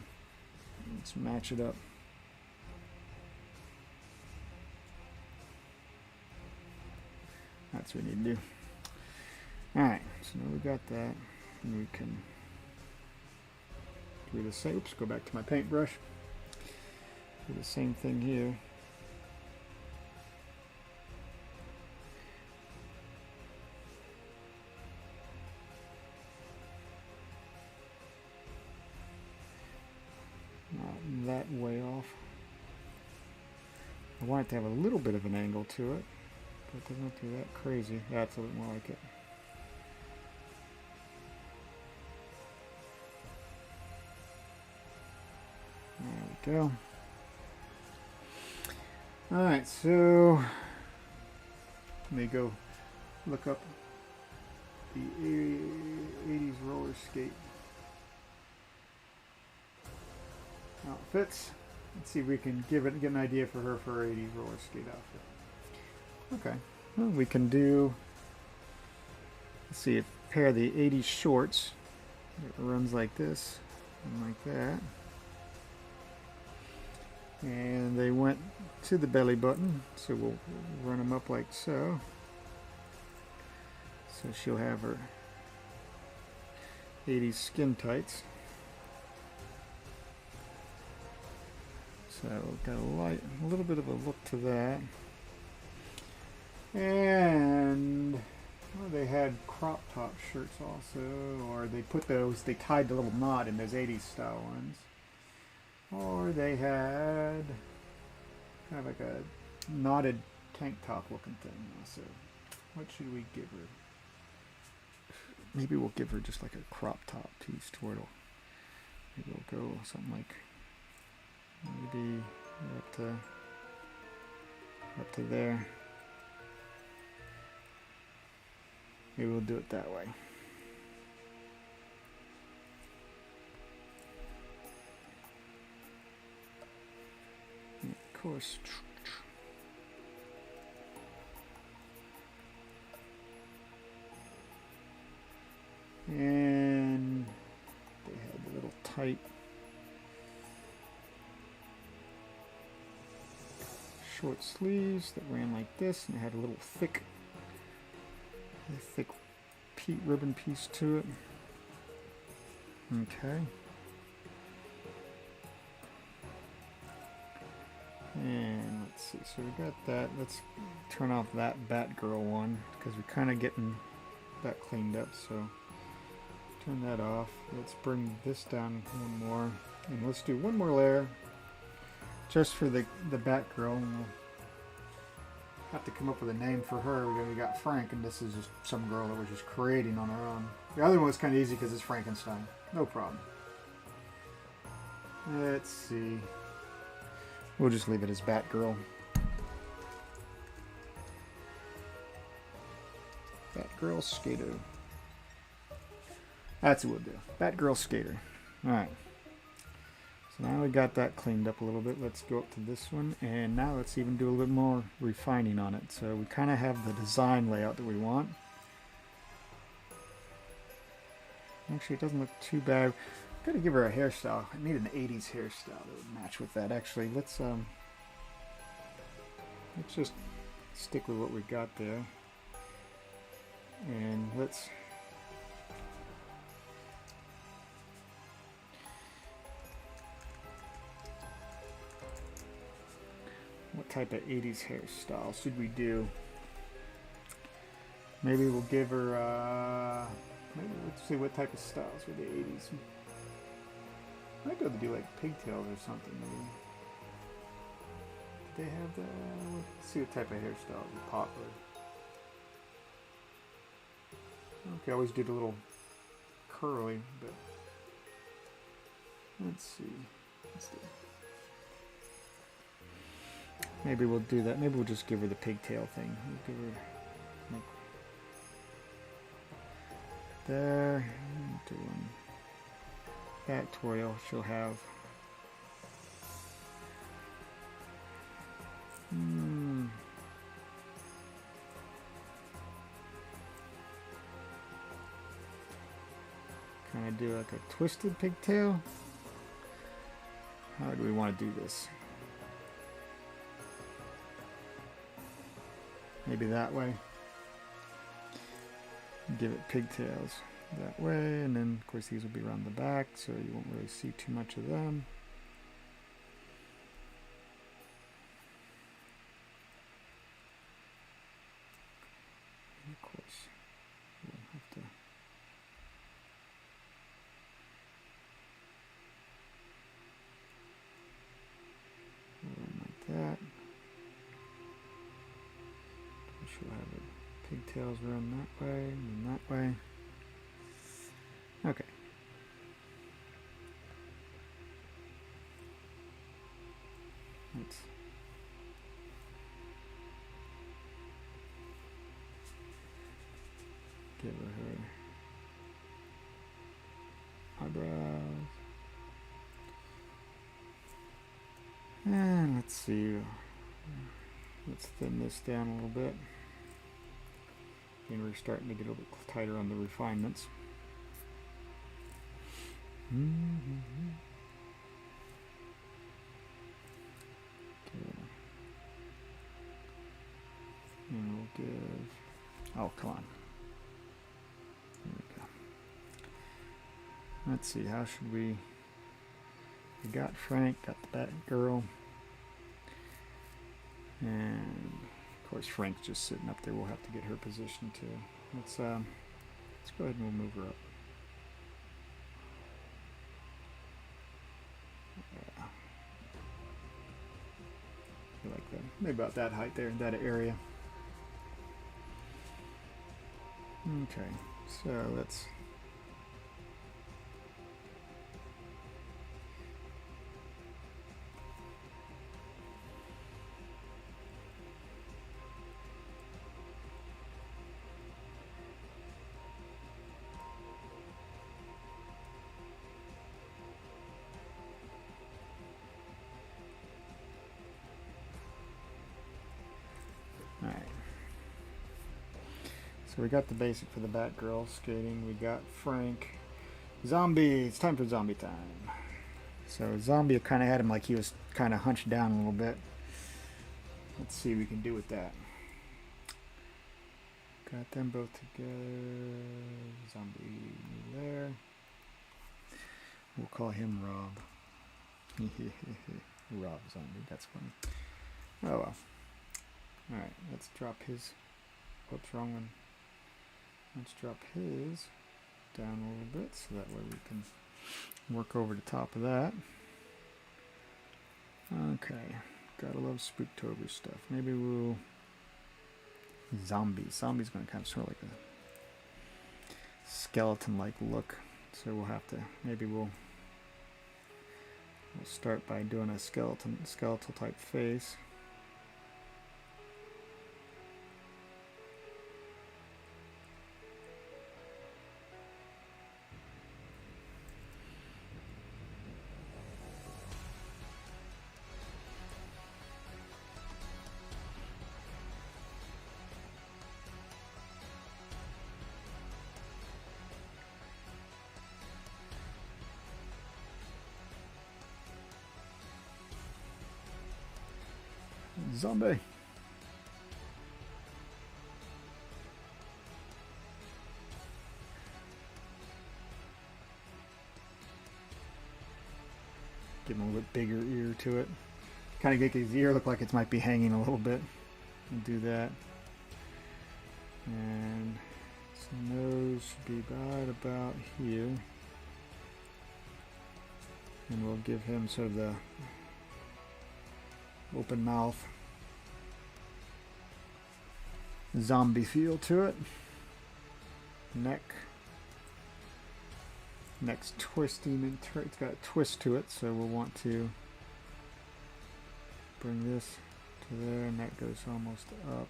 Let's match it up. That's what we need to do. Alright, so now we got that. And we can do the same. Oops, go back to my paintbrush. Do the same thing here. Not that way off. I want it to have a little bit of an angle to it, but it doesn't do that crazy. That's a little more like it. There we go. Alright, so let me go look up the 80s roller skate outfits. Let's see if we can get an idea for her for her 80s roller skate outfit. Okay, well, we can do Let's see, a pair of the 80s shorts. It runs like this and like that. And they went to the belly button, so we'll run them up like so. So she'll have her 80s skin tights. So got a little bit of a look to that. And well, they had crop top shirts also, or they tied the little knot in those 80s style ones. Or they had kind of like a knotted tank top looking thing. So what should we give her? Maybe we'll give her just like a crop top piece toward it. Maybe we'll go something like maybe up to there. Maybe we'll do it that way. And of course, and they had the little tight short sleeves that ran like this, and it had a little thick ribbon piece to it. Okay. And let's see, so we got that. Let's turn off that Batgirl one because we're kind of getting that cleaned up, so turn that off. Let's bring this down one more, and let's do one more layer just for the Batgirl, and we'll have to come up with a name for her. We got Frank, and this is just some girl that was just creating on her own. The other one was kind of easy because it's Frankenstein. No problem. Let's see. We'll just leave it as Batgirl. Batgirl Skater. That's what we'll do. Batgirl Skater. Alright. So now we got that cleaned up a little bit. Let's go up to this one, and now let's even do a little bit more refining on it. So we kind of have the design layout that we want. Actually, it doesn't look too bad. Gotta give her a hairstyle. I need an 80s hairstyle that would match with that. Actually, let's just stick with what we got there, and let's what type of 80s hairstyle should we do? Maybe we'll give her maybe let's see what type of styles for the 80s. I might be able to do like pigtails or something. Maybe. Did they have that? Let's see what type of hairstyle is popular. Okay, I always do the little curly, but let's see. Maybe we'll do that. Maybe we'll just give her the pigtail thing. We'll give her like there. Doing that tutorial. She'll have kind of do like a twisted pigtail. How do we want to do this? Maybe that way. Give it pigtails that way, and then of course these will be around the back, so you won't really see too much of them. And of course, we'll have to run like that. She'll have her pigtails run that way and that way. Okay. Let's give her eyebrows. And let's see. Let's thin this down a little bit. And we're starting to get a little bit tighter on the refinements. And we'll give, oh, come on. There we go. Let's see, how should we got Frank, got the Batgirl. And of course Frank's just sitting up there. We'll have to get her positioned too. Let's go ahead and we'll move her up. Yeah. I like that. Maybe about that height there, in that area. Okay, so let's so we got the basic for the Batgirl skating. We got Frank. Zombie. It's time for zombie time. So Zombie kind of had him like he was kind of hunched down a little bit. Let's see what we can do with that. Got them both together. Zombie there. We'll call him Rob. Rob Zombie. That's funny. Oh well. Alright, let's drop his. Whoops, wrong one. Let's drop his down a little bit so that way we can work over the top of that. Okay, gotta love Spooktober stuff. Maybe we'll Zombie. Zombie's gonna kind of sort of like a skeleton-like look, so we'll have to maybe we'll start by doing a skeletal type face. Zombie. Give him a little bit bigger ear to it. Kind of make his ear look like it might be hanging a little bit. We'll do that. And his nose should be right about here. And we'll give him sort of the open mouth zombie feel to it. Neck's twisting and it's got a twist to it, so we'll want to bring this to there, and that goes almost up.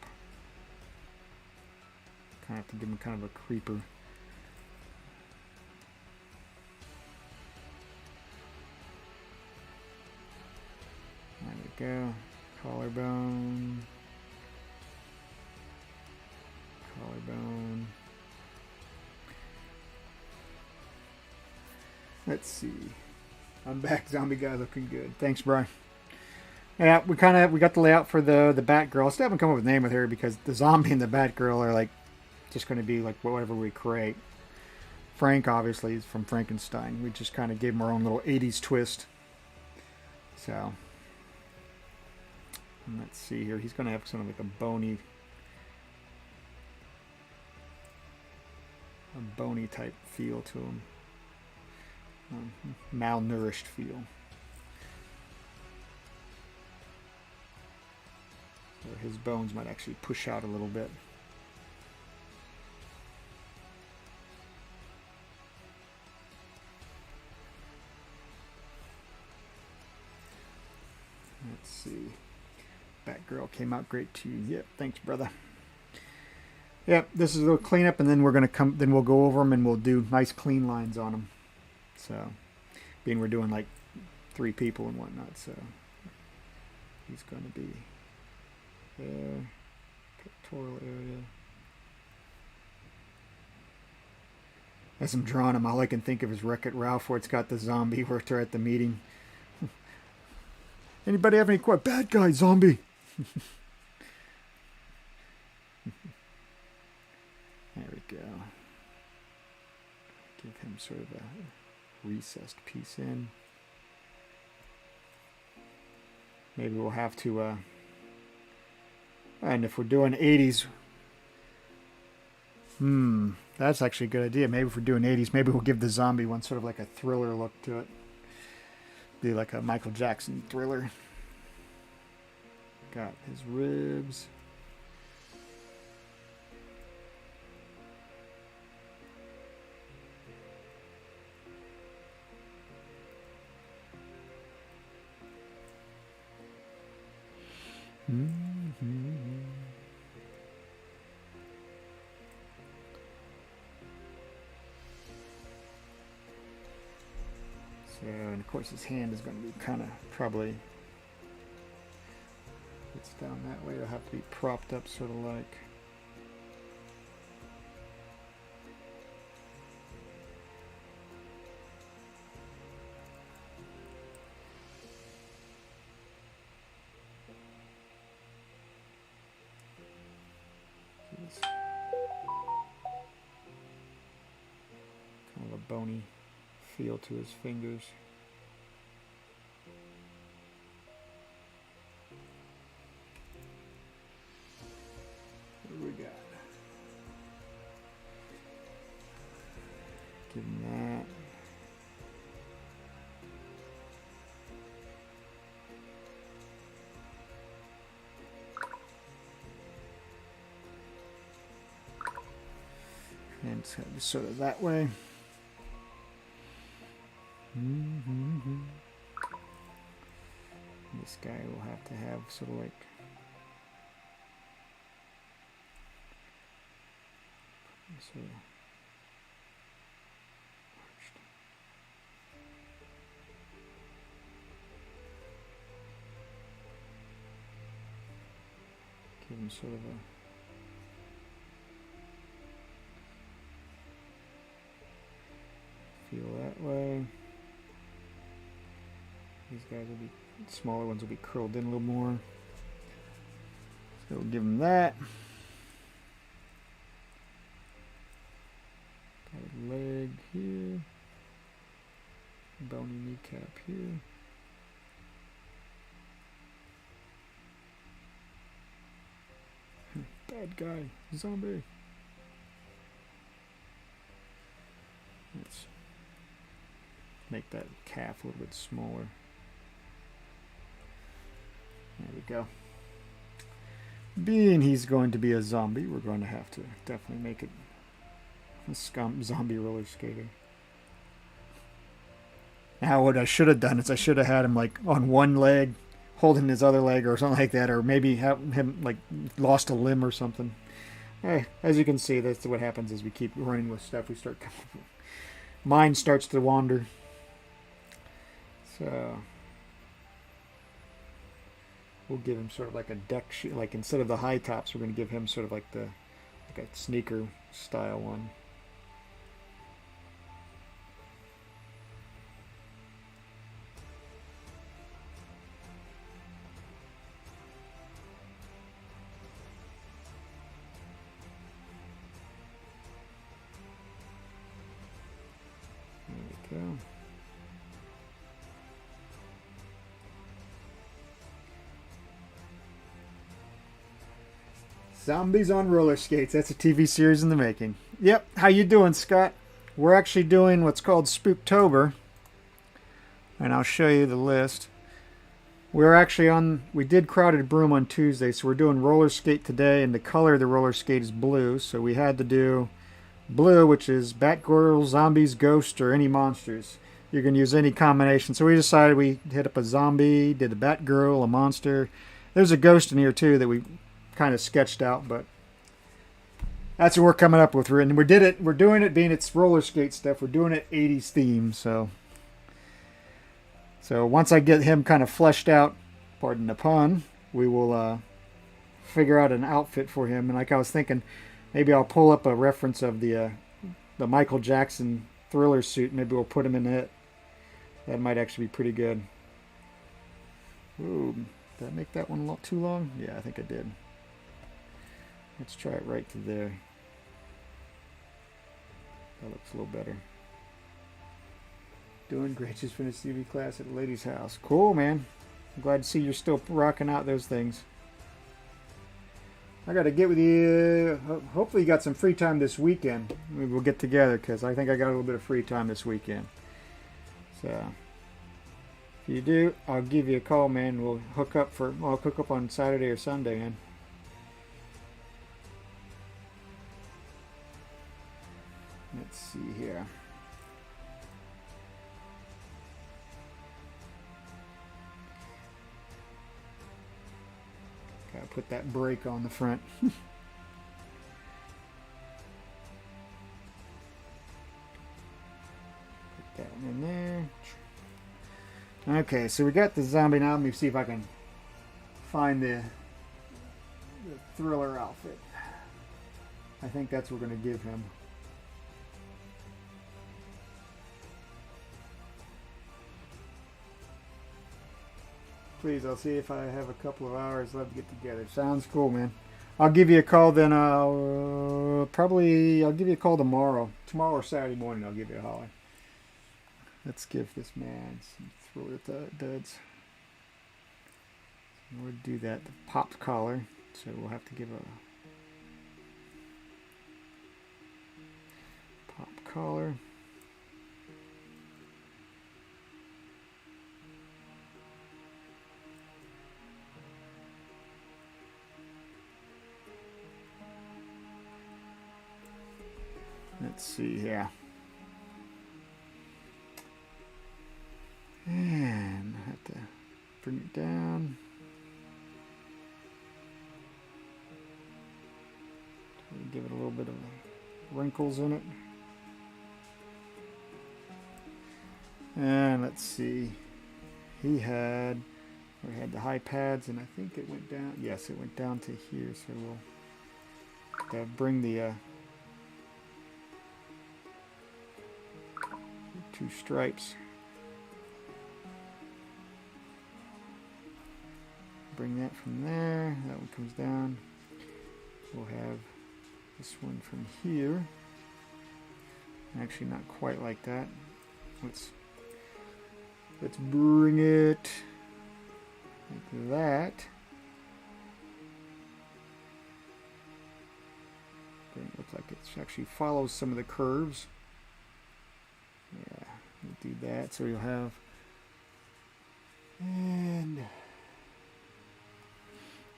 Kind of have to give him kind of a creeper. There we go. Collarbone. Let's see. I'm back. Zombie guy looking good. Thanks, Brian. Yeah, we got the layout for the Batgirl. Still haven't come up with a name with her because the zombie and the Batgirl are like just going to be like whatever we create. Frank obviously is from Frankenstein. We just kind of gave him our own little 80s twist. So let's see here. He's going to have sort of like a bony type feel to him. Malnourished feel. So his bones might actually push out a little bit. Let's see. Batgirl came out great too. Yep, thanks, brother. Yep, this is a little cleanup, and then we're gonna then we'll go over them and we'll do nice clean lines on them. So, being we're doing like 3 people and whatnot, so he's going to be there, pectoral area, As I'm drawing him, all I can think of is Wreck-It Ralph, where it's got the zombie where they're at the meeting. Anybody have any questions? Bad guy, zombie. There we go. Give him sort of a recessed piece in. Maybe we'll have to, and if we're doing 80s, that's actually a good idea. Maybe if we're doing 80s, maybe we'll give the zombie one sort of like a thriller look to it. Be like a Michael Jackson thriller. Got his ribs. So, and of course his hand is going to be kind of probably, if it's down that way, it'll have to be propped up sort of like. Kind of a bony feel to his fingers. What do we got? Give him that. And it's going to be sort of that way. This guy will have to have sort of like sort of arched. Give him sort of a feel that way. These guys will be, smaller ones will be curled in a little more. So we'll give them that. Got a leg here. Bony kneecap here. Bad guy, zombie. Let's make that calf a little bit smaller. There we go. Being he's going to be a zombie, we're going to have to definitely make it a zombie roller skater. Now what I should have done is I should have had him like on one leg, holding his other leg or something like that, or maybe have him like lost a limb or something. As you can see, that's what happens as we keep running with stuff. We start, mind starts to wander. So we'll give him sort of like a deck shoe, like instead of the high tops, we're going to give him sort of like the like a sneaker style one. There we go. Zombies on roller skates. That's a TV series in the making. Yep. How you doing, Scott? We're actually doing what's called Spooktober. And I'll show you the list. We're actually on, we did Crowded Broom on Tuesday, so we're doing roller skate today, and the color of the roller skate is blue. So we had to do blue, which is Batgirl, zombies, ghosts, or any monsters. You can use any combination. So we decided we hit up a zombie, did a Batgirl, a monster. There's a ghost in here too that we kind of sketched out, but that's what we're coming up with. And we're doing it being it's roller skate stuff. We're doing it 80s theme. So once I get him kind of fleshed out, pardon the pun, we will figure out an outfit for him. And like I was thinking, maybe I'll pull up a reference of the the Michael Jackson Thriller suit. Maybe we'll put him in it. That might actually be pretty good. Ooh, did I make that one too long? Yeah, I think I did. Let's try it right to there. That looks a little better. Doing great. Just finished CV class at a lady's house. Cool, man. I'm glad to see you're still rocking out those things. I got to get with you. Hopefully you got some free time this weekend. Maybe we'll get together because I think I got a little bit of free time this weekend. So if you do, I'll give you a call, man. I'll hook up on Saturday or Sunday, man. Let's see here. Gotta put that brake on the front. Put that one in there. Okay, so we got the zombie now. Let me see if I can find the Thriller outfit. I think that's what we're going to give him. Please, I'll see if I have a couple of hours left to get together. Sounds cool, man. I'll give you a call then. I'll give you a call tomorrow. Tomorrow or Saturday morning, I'll give you a holler. Let's give this man some Thriller duds. We'll do that. The popped collar. So we'll have to give a pop collar. Let's see here. And I have to bring it down. Give it a little bit of wrinkles in it. And let's see. We had the high pads, and I think it went down. Yes, it went down to here. So we'll bring the two stripes. Bring that from there. That one comes down. We'll have this one from here. Actually, not quite like that. Let's bring it like that. It looks like it actually follows some of the curves. Yeah, we'll do that. So you'll have, and of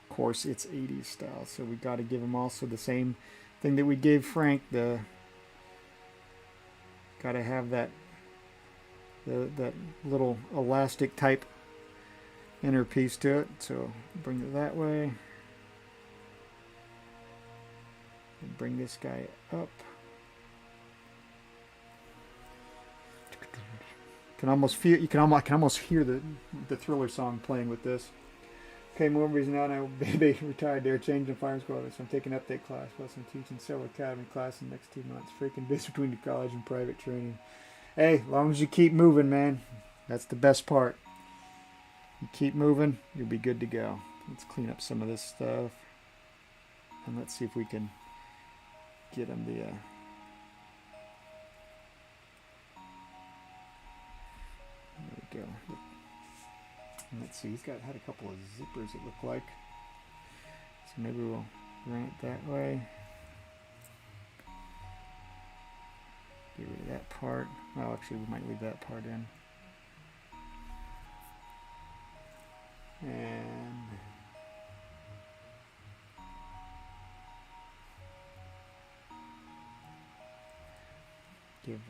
course it's 80s style. So we got to give him also the same thing that we gave Frank. Got to have that little elastic type inner piece to it. So bring it that way. And bring this guy up. Can almost feel. I can almost hear the Thriller song playing with this. Okay, more reason now. And baby retired there, changing firearms quality. So I'm taking update class. Plus I'm teaching several academy classes in the next 2 months. Freaking busy between the college and private training. Hey, as long as you keep moving, man, that's the best part. You keep moving, you'll be good to go. Let's clean up some of this stuff, and let's see if we can get him the. There we go. Let's see. He's had a couple of zippers. It looked like. So maybe we'll run it that way. Get rid of that part. Well, actually, we might leave that part in. And give a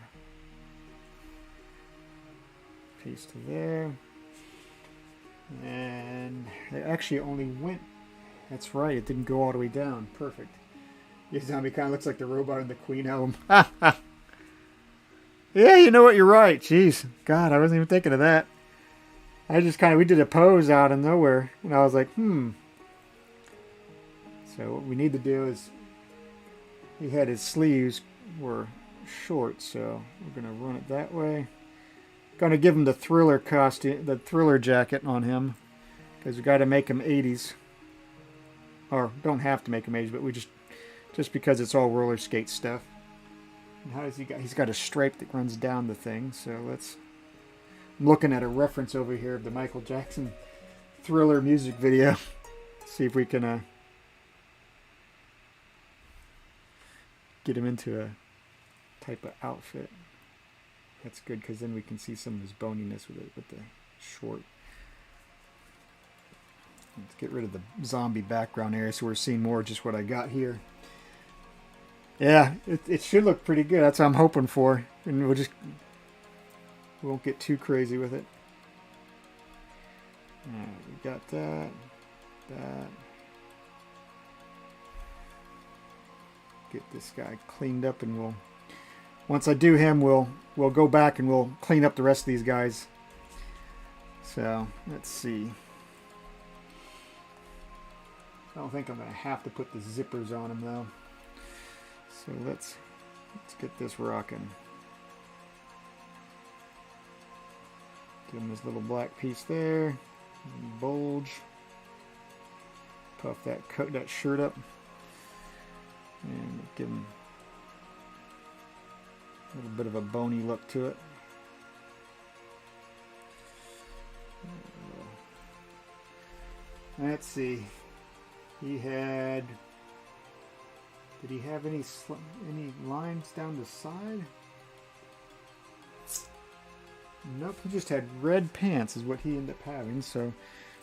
piece to there. And it actually only went. That's right. It didn't go all the way down. Perfect. Your zombie kind of looks like the robot in the Queen album. Yeah, you know what? You're right. Jeez. God, I wasn't even thinking of that. We did a pose out of nowhere, and I was like, So what we need to do is, he had his sleeves were short, so we're gonna run it that way. Gonna give him the Thriller costume, the Thriller jacket on him, because we got to make him 80s, or don't have to make him 80s, but we just because it's all roller skate stuff. And how does he got? He's got a stripe that runs down the thing. So let's. I'm looking at a reference over here of the Michael Jackson Thriller music video. See if we can get him into a type of outfit. That's good because then we can see some of his boniness with it with the short. Let's get rid of the zombie background area so we're seeing more of just what I got here. Yeah, it should look pretty good. That's what I'm hoping for. And we won't get too crazy with it. Alright, we got that. Get this guy cleaned up and once I do him, we'll go back and we'll clean up the rest of these guys. So, let's see. I don't think I'm going to have to put the zippers on him though. So let's get this rocking. Give him this little black piece there. Bulge. Puff that shirt up. And give him a little bit of a bony look to it. Let's see. He had. Did he have any lines down the side? Nope. He just had red pants, is what he ended up having. So,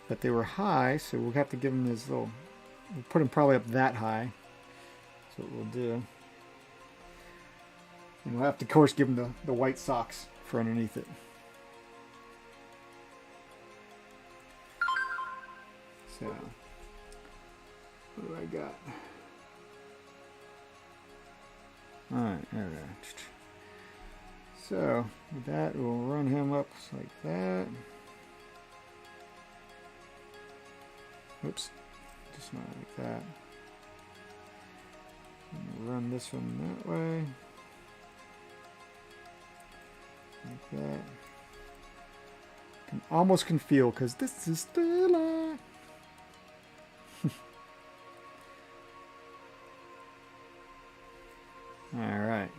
but they were high, so we'll have to give him this little. We'll put him probably up that high. That's what we'll do. And we'll have to, of course, give him the white socks for underneath it. So, what do I got? Alright, there we go. So, with that, we'll run him up like that. Oops, just not like that. And run this one that way. Like that. Almost can feel, because this is Thriller. Alright.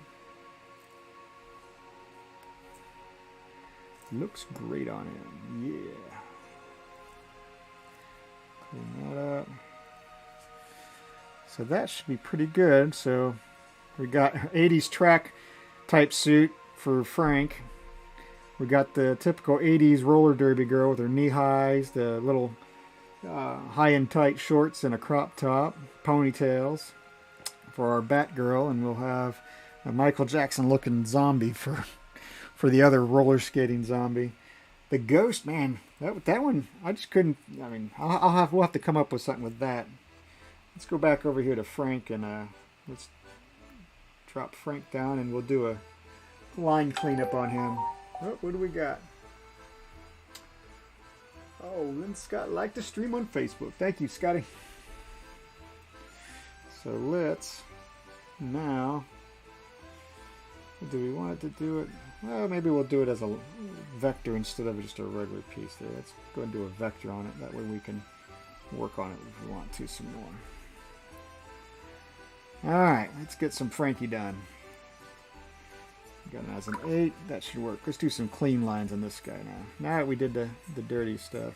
Looks great on him. Yeah. Clean that up. So that should be pretty good. So we got 80s track type suit for Frank. We got the typical 80s roller derby girl with her knee highs, the little high and tight shorts and a crop top, ponytails for our Batgirl, and we'll have a Michael Jackson looking zombie for the other roller skating zombie. The Ghost, man, that one I just couldn't. I mean, we'll have to come up with something with that. Let's go back over here to Frank and let's drop Frank down and we'll do a line cleanup on him. Oh, what do we got? Oh, Lynn Scott liked the stream on Facebook. Thank you, Scotty. So let's now. Do we want it to do it? Well, maybe we'll do it as a vector instead of just a regular piece there. Let's go and do a vector on it. That way we can work on it if we want to some more. Alright, let's get some Frankie done. Got it as an 8. That should work. Let's do some clean lines on this guy now. Now that we did the dirty stuff.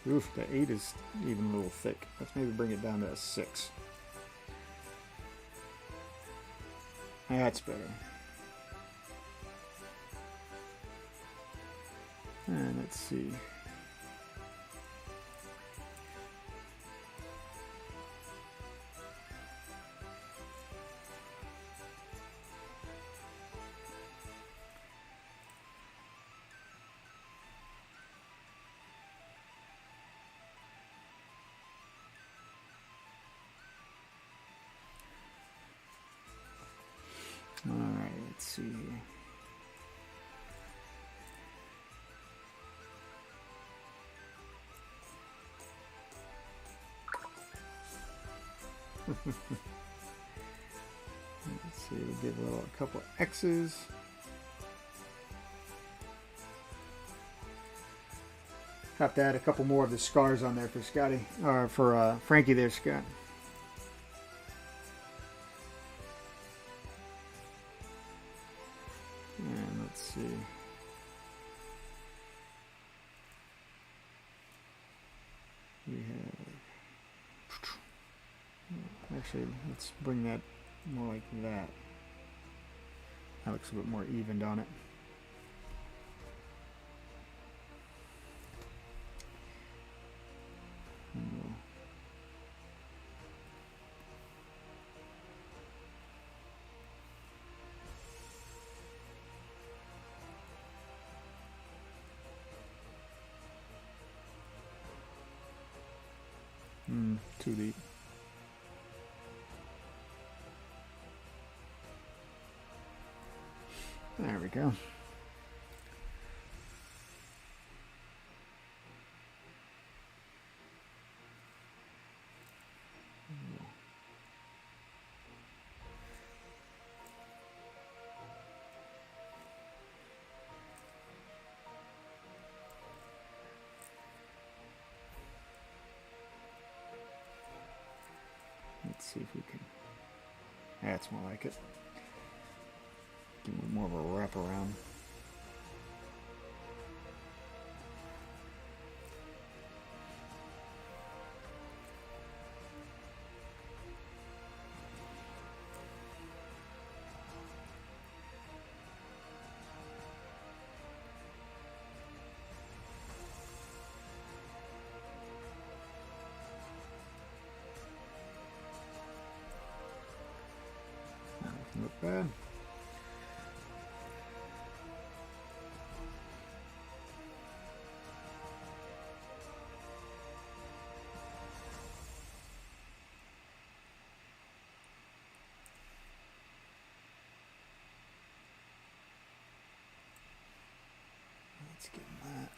Oof, the 8 is even a little thick. Let's maybe bring it down to a 6. That's better. And let's see. Alright, let's see here. Let's see, we'll give a couple X's. Have to add a couple more of the scars on there for Scotty, or for Frankie there, Scott. And let's see. We have, actually, let's bring that more like that. That looks a bit more evened on it. Too deep. There we go. Let's see if we can. That's more like it. Give me more of a wraparound. Not bad. Let's get that.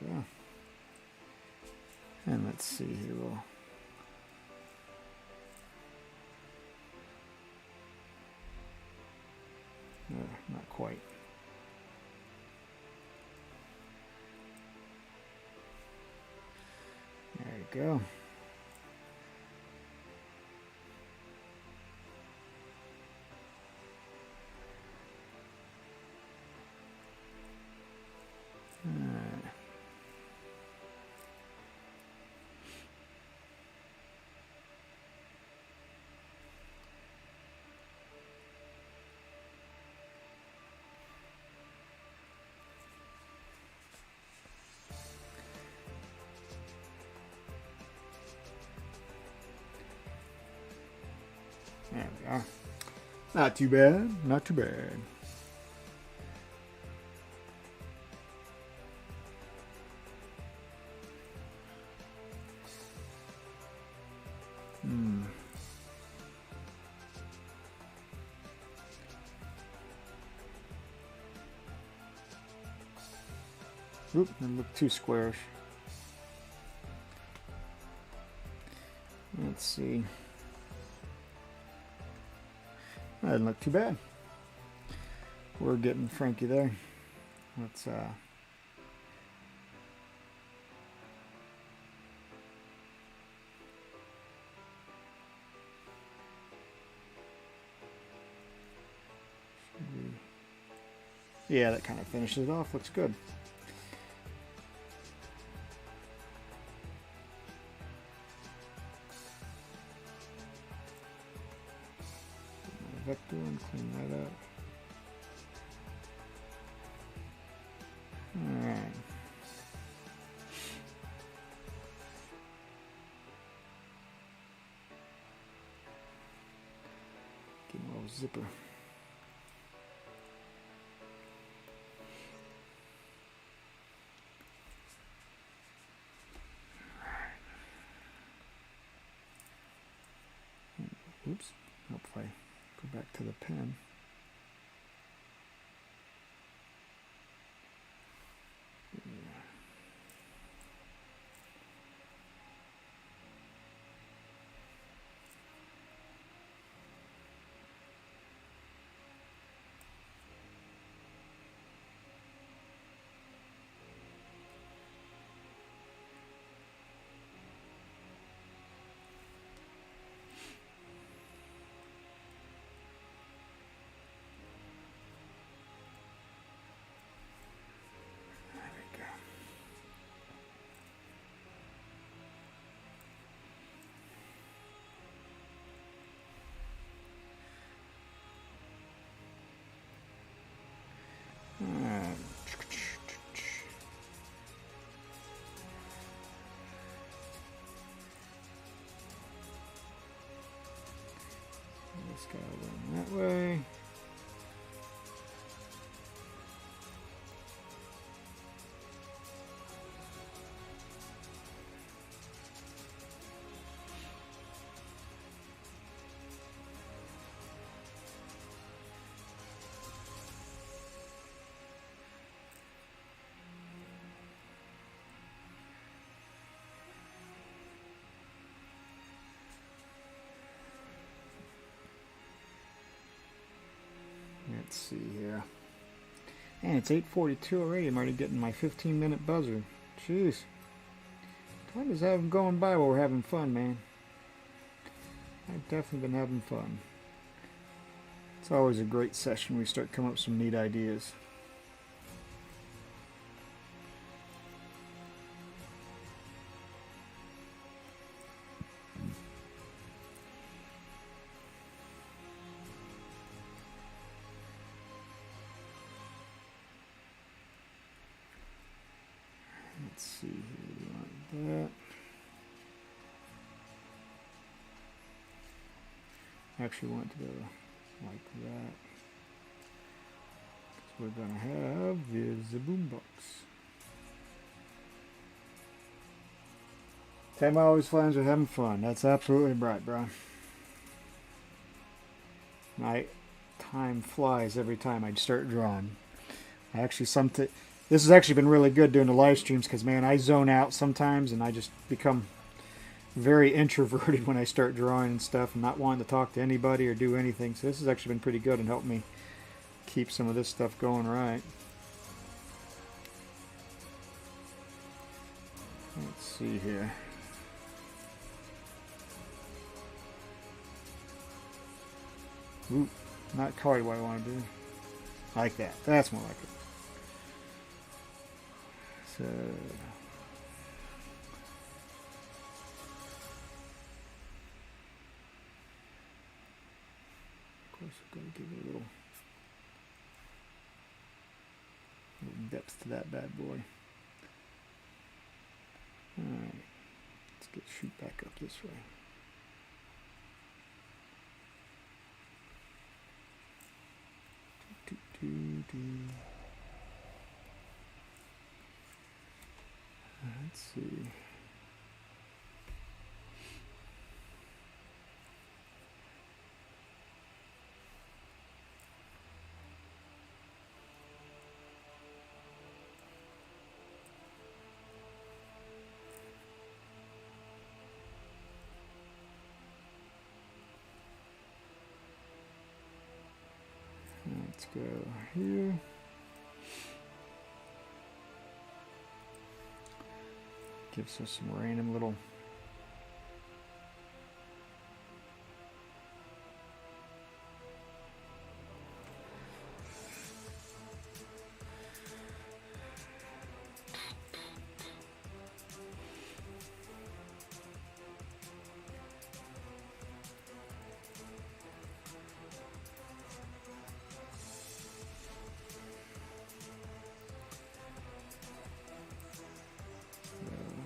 Okay. And let's see here. We'll not quite. There you go. There we are. Not too bad. Not too bad. Oop, that looked too squarish. Let's see. That didn't look too bad. We're getting Frankie there. Let's yeah, that kind of finishes it off. Looks good. Vector and clean that up. Alright. Give him a little zipper. Oops. Hope if I go back to the pen. This guy went that way. Let's see here. And it's 8:42 already. I'm already getting my 15-minute buzzer. Jeez. Time is going by while we're having fun, man. I've definitely been having fun. It's always a great session when we start coming up with some neat ideas. Let's see here, like that. Actually want to go like that. So we're gonna have is the boombox. Time always flies with having fun. That's absolutely right, bro. My time flies every time I start drawing. I actually this has actually been really good doing the live streams because, man, I zone out sometimes and I just become very introverted when I start drawing and stuff and not wanting to talk to anybody or do anything. So this has actually been pretty good and helped me keep some of this stuff going right. Let's see here. Ooh, not quite what I want to do. Like that. That's more like it. So, of course, we're going to give it a little depth to that bad boy. Alright, let's get shoot back up this way. Let's see. Let's go here. Gives us some random little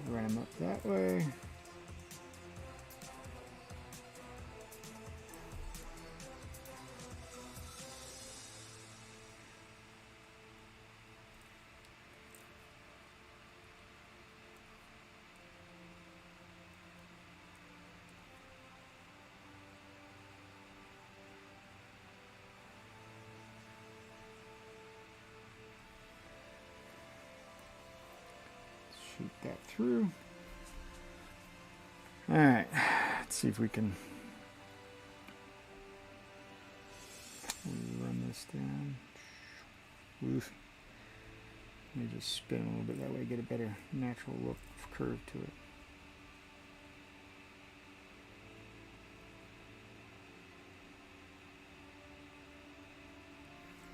ram up that way. Shoot that through. Alright, let's see if we can run this down. Oof. Let me just spin a little bit, that way get a better natural look curve to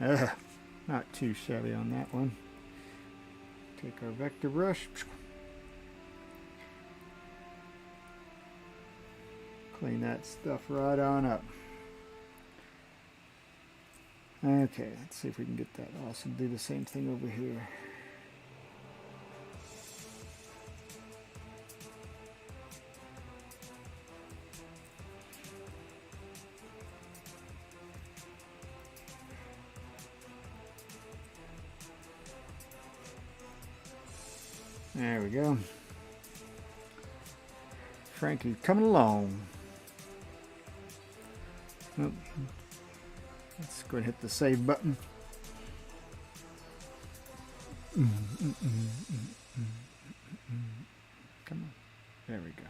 it. Not too shabby on that one. Take our vector brush. Clean that stuff right on up. Okay, let's see if we can get that. Also do the same thing over here. There we go. Frankie coming along. Oh, let's go ahead and hit the save button. Come on. There we go.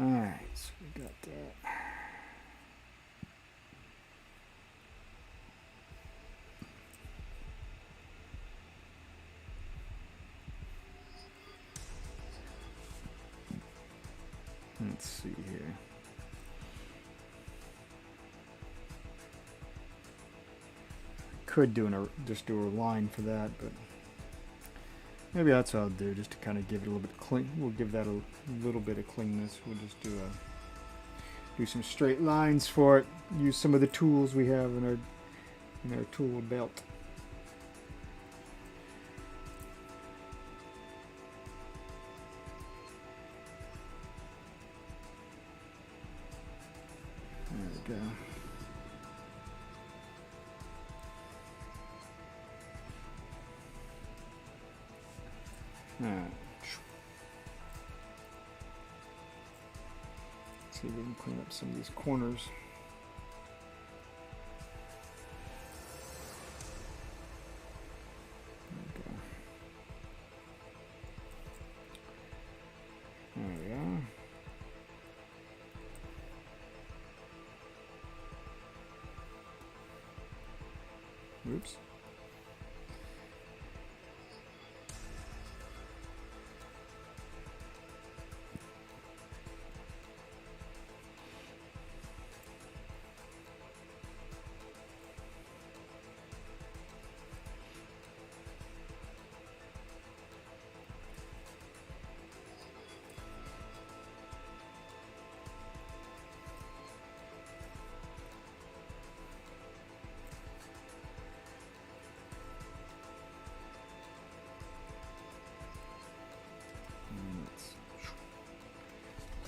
Alright, so we got that. Let's see here. Could do just do a line for that, but maybe that's what I'll do, just to kind of give it a little bit of clean. We'll give that a little bit of cleanness. We'll just do some straight lines for it. Use some of the tools we have in our tool belt. There we go. Alright. See if we can clean up some of these corners. There we are. Oops.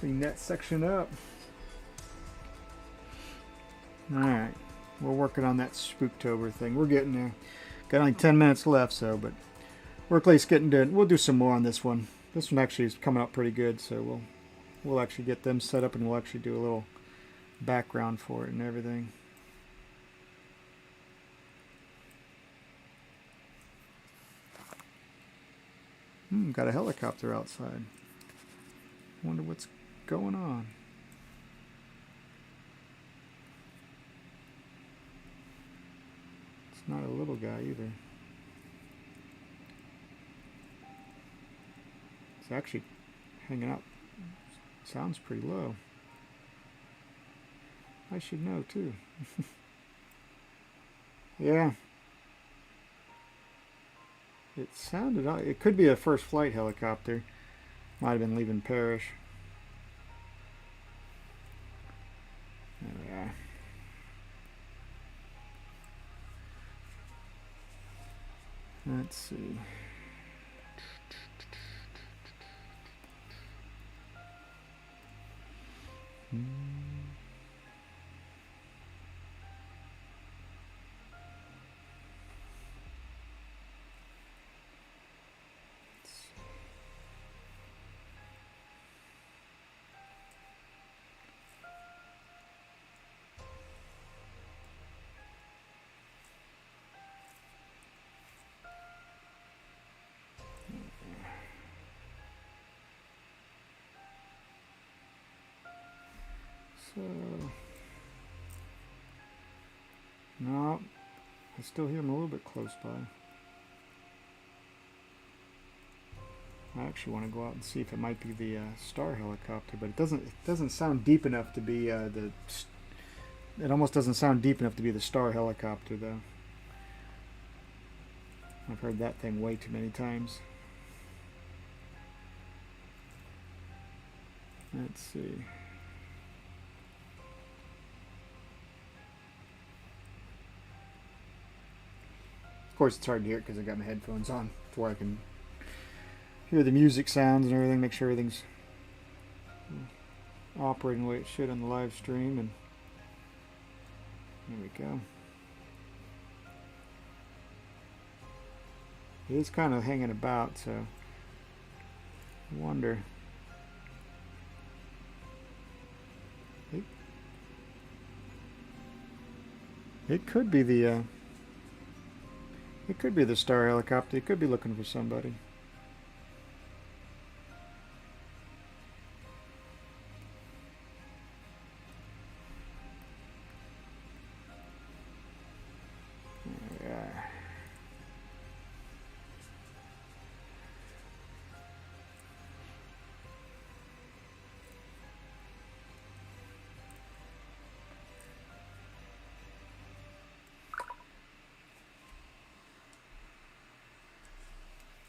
Clean that section up. Alright, we're working on that Spooktober thing. We're getting there. Got only 10 minutes left, so, but we're at least getting to it. We'll do some more on this one. This one actually is coming out pretty good, so we'll actually get them set up and we'll actually do a little background for it and everything. Got a helicopter outside. Wonder what's going on. It's not a little guy either. It's actually hanging out. Sounds pretty low. I should know too. Yeah. It sounded, it could be a first flight helicopter. Might have been leaving Parrish. There we are. Let's see. So, no, I still hear him a little bit close by. I actually want to go out and see if it might be the Star helicopter, but it doesn't sound deep enough to be the. It almost doesn't sound deep enough to be the Star helicopter, though. I've heard that thing way too many times. Let's see. Of course, it's hard to hear it because I got my headphones on, before I can hear the music sounds and everything. Make sure everything's operating the way it should on the live stream, and there we go. It is kind of hanging about, so I wonder. It could be the Star helicopter. It could be looking for somebody.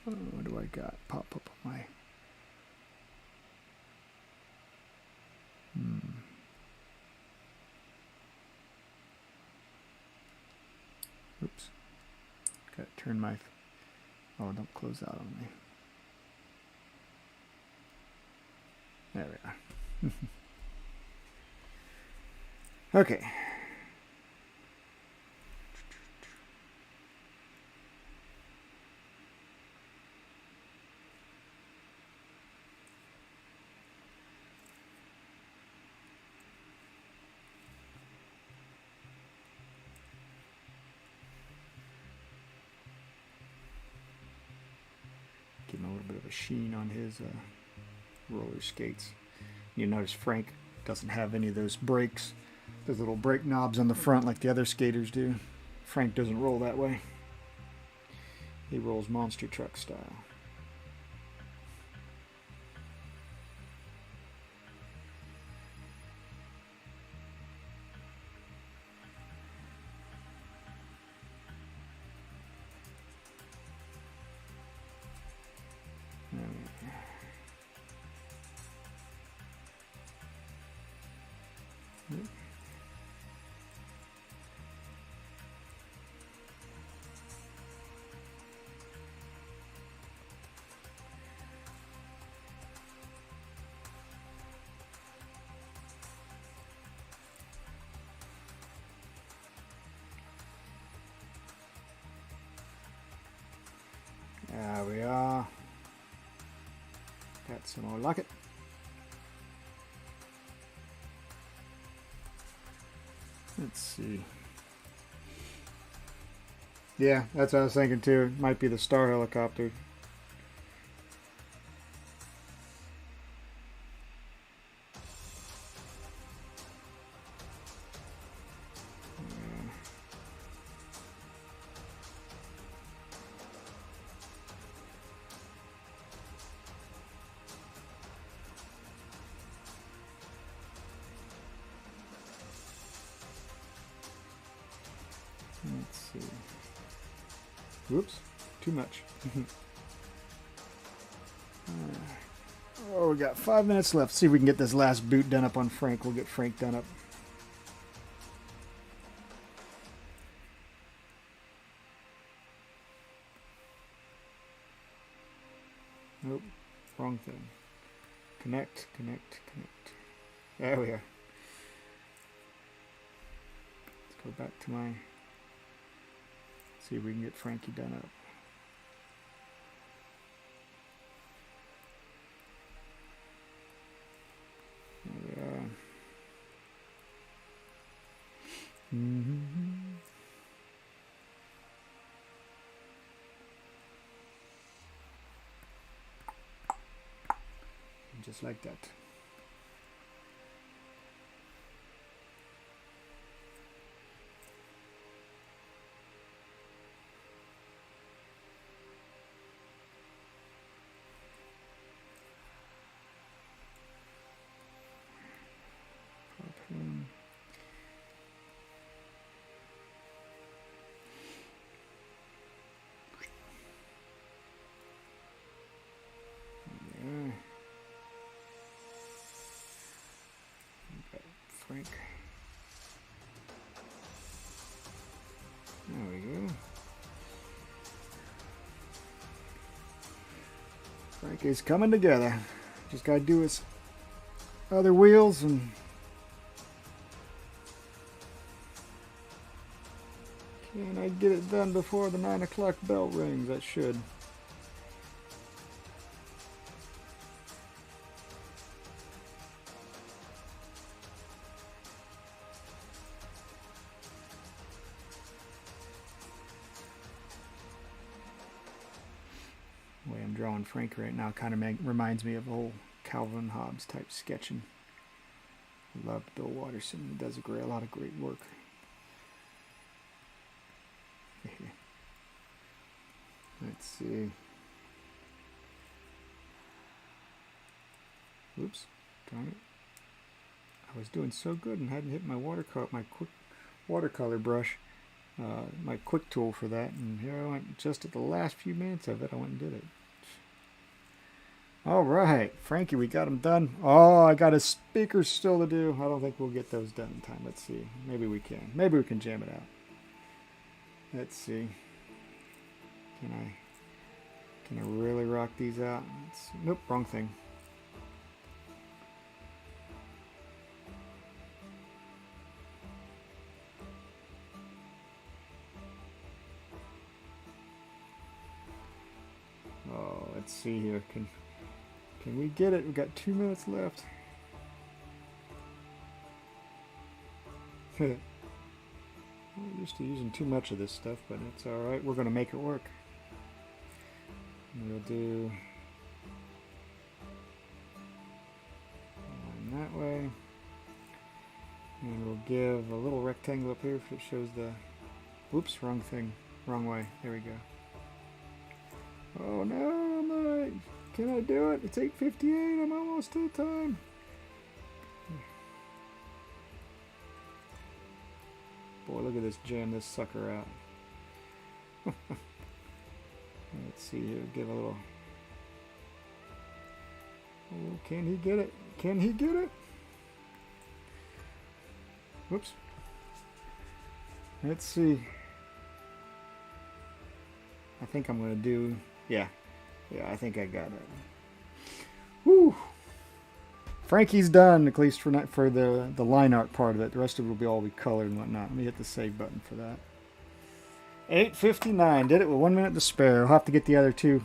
What do I got? Pop up on my. Oops. Got to turn my. Oh, don't close out on me. There we are. Okay. Give him a little bit of a sheen on his roller skates. You notice Frank doesn't have any of those brakes, those little brake knobs on the front like the other skaters do. Frank doesn't roll that way. He rolls monster truck style. There we are. Got some more like it. Let's see. Yeah, that's what I was thinking too. It might be the Star helicopter. Let's see. Whoops, too much. Oh, we got 5 minutes left. See if we can get this last boot done up on Frank. We'll get Frank done up. Nope, wrong thing. Connect, connect, connect. There we are. Let's go back to my... See if we can get Frankie done up. There we are. Just like that. Frank. There we go. Frank is coming together. Just gotta do his other wheels and can I get it done before the 9 o'clock bell rings? I should. The way I'm drawing Frank right now kind of reminds me of old Calvin Hobbes type sketching. I love Bill Watterson. He does a lot of great work. Let's see. Oops, darn it. I was doing so good and hadn't hit my quick watercolor brush, my quick tool for that, and here I went just at the last few minutes of it. I went and did it. All right, Frankie, we got him done. Oh, I got his speakers still to do. I don't think we'll get those done in time. Let's see. Maybe we can. Maybe we can jam it out. Let's see. Can I really rock these out? Nope, wrong thing. Oh, let's see here. Can we get it? We've got 2 minutes left. I'm used to using too much of this stuff, but it's alright. We're going to make it work. We'll do one that way. And we'll give a little rectangle up here if it shows the... Whoops, wrong thing. Wrong way. There we go. Oh no, I'm not... Can I do it? It's 8:58. I'm almost to time. Boy, look at this, jam this sucker out. Let's see here. Give a little... Oh, can he get it? Can he get it? Whoops. Let's see. I think I'm going to do... Yeah, I think I got it. Woo! Frankie's done, at least for the line art part of it. The rest of it will be all colored and whatnot. Let me hit the save button for that. 8:59. Did it with 1 minute to spare. I'll have to get the other two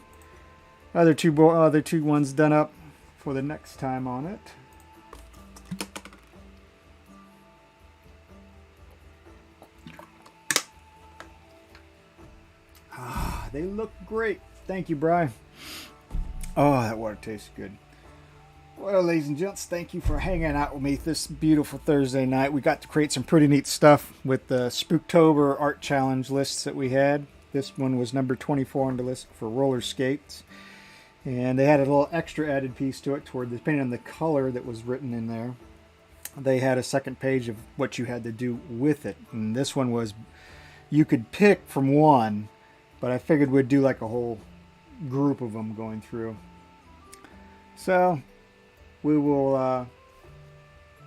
ones done up for the next time on it. Ah, they look great. Thank you, Bri. Oh, that water tastes good. Well, ladies and gents, thank you for hanging out with me this beautiful Thursday night. We got to create some pretty neat stuff with the Spooktober art challenge lists that we had. This one was number 24 on the list for roller skates. And they had a little extra added piece to it depending on the color that was written in there. They had a second page of what you had to do with it. And this one was, you could pick from one, but I figured we'd do like a whole group of them going through. So we will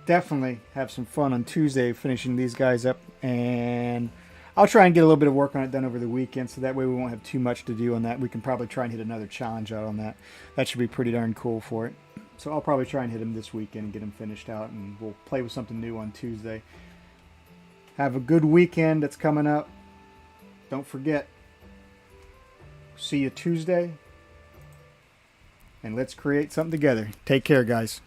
definitely have some fun on Tuesday finishing these guys up, and I'll try and get a little bit of work on it done over the weekend, so that way we won't have too much to do on that. We can probably try and hit another challenge out on that. That should be pretty darn cool for it. So I'll probably try and hit them this weekend and get them finished out, and we'll play with something new on Tuesday. Have a good weekend that's coming up. Don't forget, see you Tuesday. And let's create something together. Take care, guys.